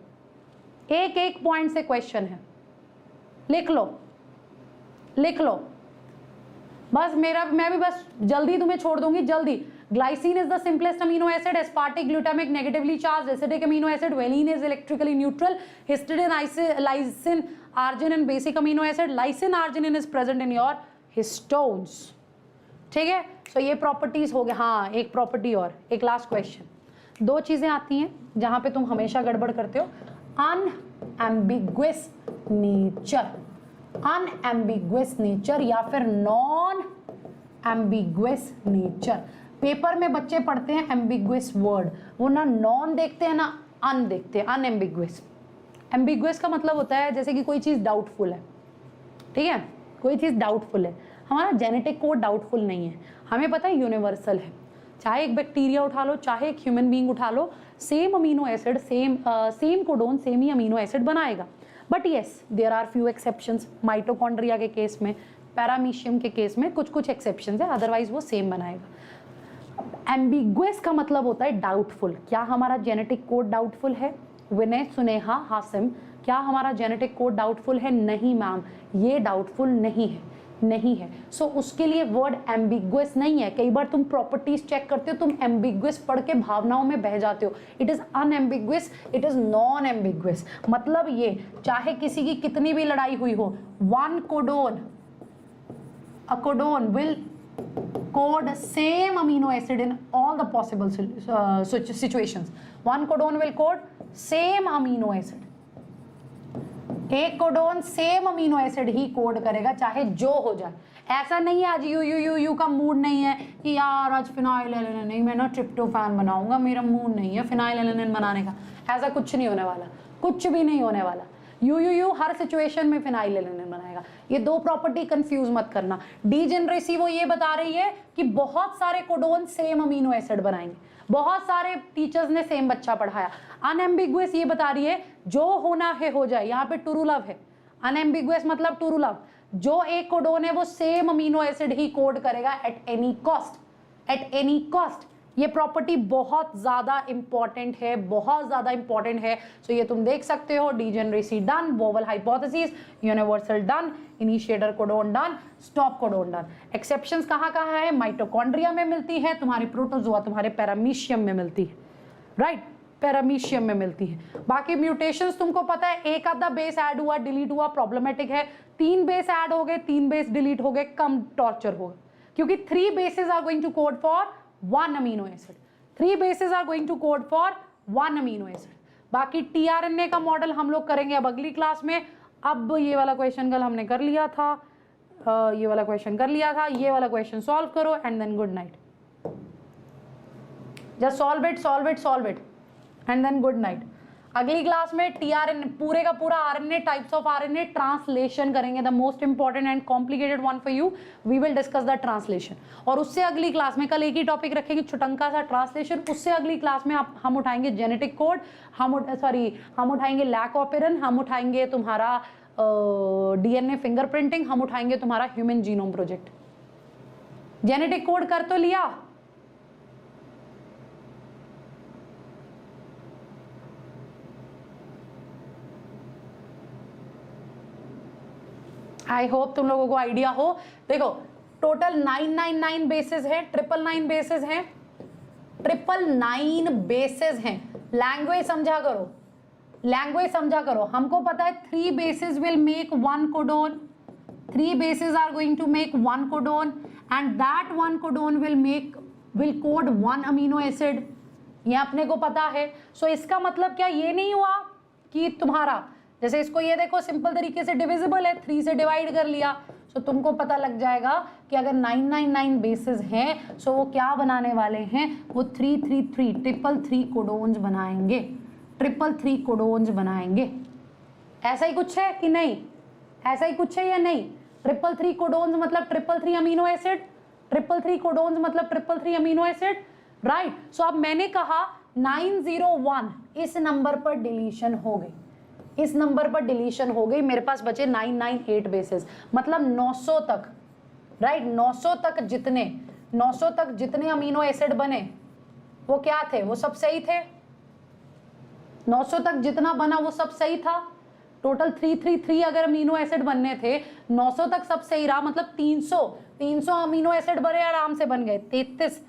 एक एक पॉइंट से क्वेश्चन है। लिख लो, लिख लो बस। मैं भी बस जल्दी तुम्हें छोड़ दूंगी, जल्दी। Glycine is the simplest amino acid, aspartic, glutamic, negatively charge, acidic amino acid, valine is electrically neutral, histidine, lysine, arginine basic amino acid, lysine arginine is present in your histones. ठीक है, तो ये प्रॉपर्टीज हो गए। हाँ, एक property और, एक लास्ट क्वेश्चन। दो चीजें आती हैं जहां पे तुम हमेशा गड़बड़ करते हो, अनएम्बिगुअस नेचर, अनएम्बिगुअस नेचर या फिर नॉन एम्बिगुअस नेचर। पेपर में बच्चे पढ़ते हैं एम्बिगुअस वर्ड, वो ना नॉन देखते हैं ना अन देखते हैं, अनएम्बिगुअस। एम्बिगुअस का मतलब होता है जैसे कि कोई चीज डाउटफुल है, ठीक है, कोई चीज डाउटफुल है। हमारा जेनेटिक कोड डाउटफुल नहीं है, हमें पता है यूनिवर्सल है। चाहे एक बैक्टीरिया उठा लो, चाहे एक ह्यूमन बीइंग उठा लो, same amino acid, same codon, same ही अमीनो एसिड बनाएगा। But yes, there are few exceptions. Mitochondria के केस में, पैरामीशियम के केस में कुछ कुछ एक्सेप्शंस है, अदरवाइज वो सेम बनाएगा। एम्बिगुअस का मतलब होता है डाउटफुल। क्या हमारा जेनेटिक कोड डाउटफुल है? विनय, सुनेहा, हासिम, क्या हमारा जेनेटिक कोड डाउटफुल है? नहीं मैम, ये डाउटफुल नहीं है, नहीं है। सो उसके लिए वर्ड एम्बिगुअस नहीं है। कई बार तुम प्रॉपर्टीज चेक करते हो, तुम एम्बिगुअस पढ़ के भावनाओं में बह जाते हो। It is unambiguous, it is non ambiguous. मतलब ये, चाहे किसी की कितनी भी लड़ाई हुई हो, one codon, a codon will code same amino acid in all the possible situations. One codon will code same amino acid. एक कोडोन सेम अमीनो एसिड ही कोड करेगा चाहे जो हो जाए। ऐसा नहीं है आज यू का मूड नहीं है कि यार आज फिनाइलएलेनिन नहीं, मैं ना ट्रिप्टोफैन बनाऊंगा, मेरा मूड नहीं है फिनाइलएलेनिन बनाने का। ऐसा कुछ नहीं होने वाला, कुछ भी नहीं होने वाला। यू हर सिचुएशन में फिनाइलएलेनिन बनाएगा। ये दो प्रॉपर्टी कंफ्यूज मत करना। डीजेनरेसी वो ये बता रही है कि बहुत सारे कोडोन सेम अमीनो एसिड बनाएंगे, बहुत सारे टीचर्स ने सेम बच्चा पढ़ाया। अनएम्बिगुअस ये बता रही है जो होना है हो जाए। यहाँ पे ट्रू लव है, अनएम्बिगुअस मतलब ट्रू लव। जो एक कोडोन है वो सेम अमीनो एसिड ही कोड करेगा at any cost, at any cost. ये प्रॉपर्टी बहुत ज्यादा इंपॉर्टेंट है, बहुत ज्यादा इंपॉर्टेंट है। सो ये तुम देख सकते हो, degeneracy done, vowel hypothesis, universal done, initiator codon done, stop codon done. Exceptions कहाँ कहाँ है? माइटोकॉन्ड्रिया में मिलती है, तुम्हारे प्रोटोजोआ, तुम्हारे पैरामीशियम में मिलती है, राइट, पैरामीशियम में मिलती है। बाकी म्यूटेशंस तुमको पता है, एक आधा बेस ऐड हुआ, डिलीट हुआ, प्रॉब्लमेटिक है। 3 बेस ऐड हो गए, 3 बेस डिलीट हो गए, कम टॉर्चर होगा, क्योंकि 3 bases are going to code for 1 amino acid. 3 bases are going to code for 1 amino acid. बाकी टीआरएनए का मॉडल हम लोग करेंगे अब अगली क्लास में। अब ये वाला क्वेश्चन कल हमने कर लिया था, ये वाला क्वेश्चन कर लिया था, ये वाला क्वेश्चन सॉल्व करो and then good night. Just solve it, solve it, solve it and then good night. अगली क्लास में टीआरएनए, पूरे का पूरा RNA, types of RNA, translation करेंगे। The most important and complicated one for you, we will discuss the translation. और उससे अगली class में, कल एक ही टॉपिक रखेंगे छुटंका सा ट्रांसलेशन, उससे अगली क्लास में हम उठाएंगे जेनेटिक कोड, हम उठाएंगे लैक ऑपेरन, हम उठाएंगे तुम्हारा डीएनए फिंगरप्रिंटिंग, हम उठाएंगे तुम्हारा human genome project. Genetic code कर तो लिया? आई होप तुम लोगों को आइडिया हो। देखो टोटल 999 बेसिस है, 999 बेसिस हैं, 999 बेसिस हैं। लैंग्वेज समझा करो, लैंग्वेज समझा करो। हमको पता है 3 bases will make 1 codon, 3 bases are going to make 1 codon and that 1 codon will code 1 amino acid. ये अपने को पता है। सो इसका मतलब क्या ये नहीं हुआ कि तुम्हारा, जैसे इसको ये देखो सिंपल तरीके से डिविजिबल है, 3 से डिवाइड कर लिया। सो तुमको पता लग जाएगा कि अगर 999 बेसिस हैं सो वो क्या बनाने वाले हैं, वो 333 333 कोडोन्स बनाएंगे, 333 कोडोन्स बनाएंगे। ऐसा ही कुछ है कि नहीं, ऐसा ही कुछ है या नहीं? 333 कोडोन्स मतलब 333 अमीनो एसिड, 333 कोडोन्स मतलब 333 अमीनो एसिड, राइट। सो अब मैंने कहा 901 इस नंबर पर डिलीशन हो गई, इस नंबर पर डिलीशन हो गई, मेरे पास बचे 998 बेसिस, मतलब 900 तक, राइट। 900 तक जितने अमीनो एसिड बने वो क्या थे, वो सब सही थे। 900 तक जितना बना वो सब सही था। टोटल 333 अगर अमीनो एसिड बनने थे, 900 तक सब सही रहा, मतलब 300 अमीनो एसिड बड़े आराम से बन गए। 33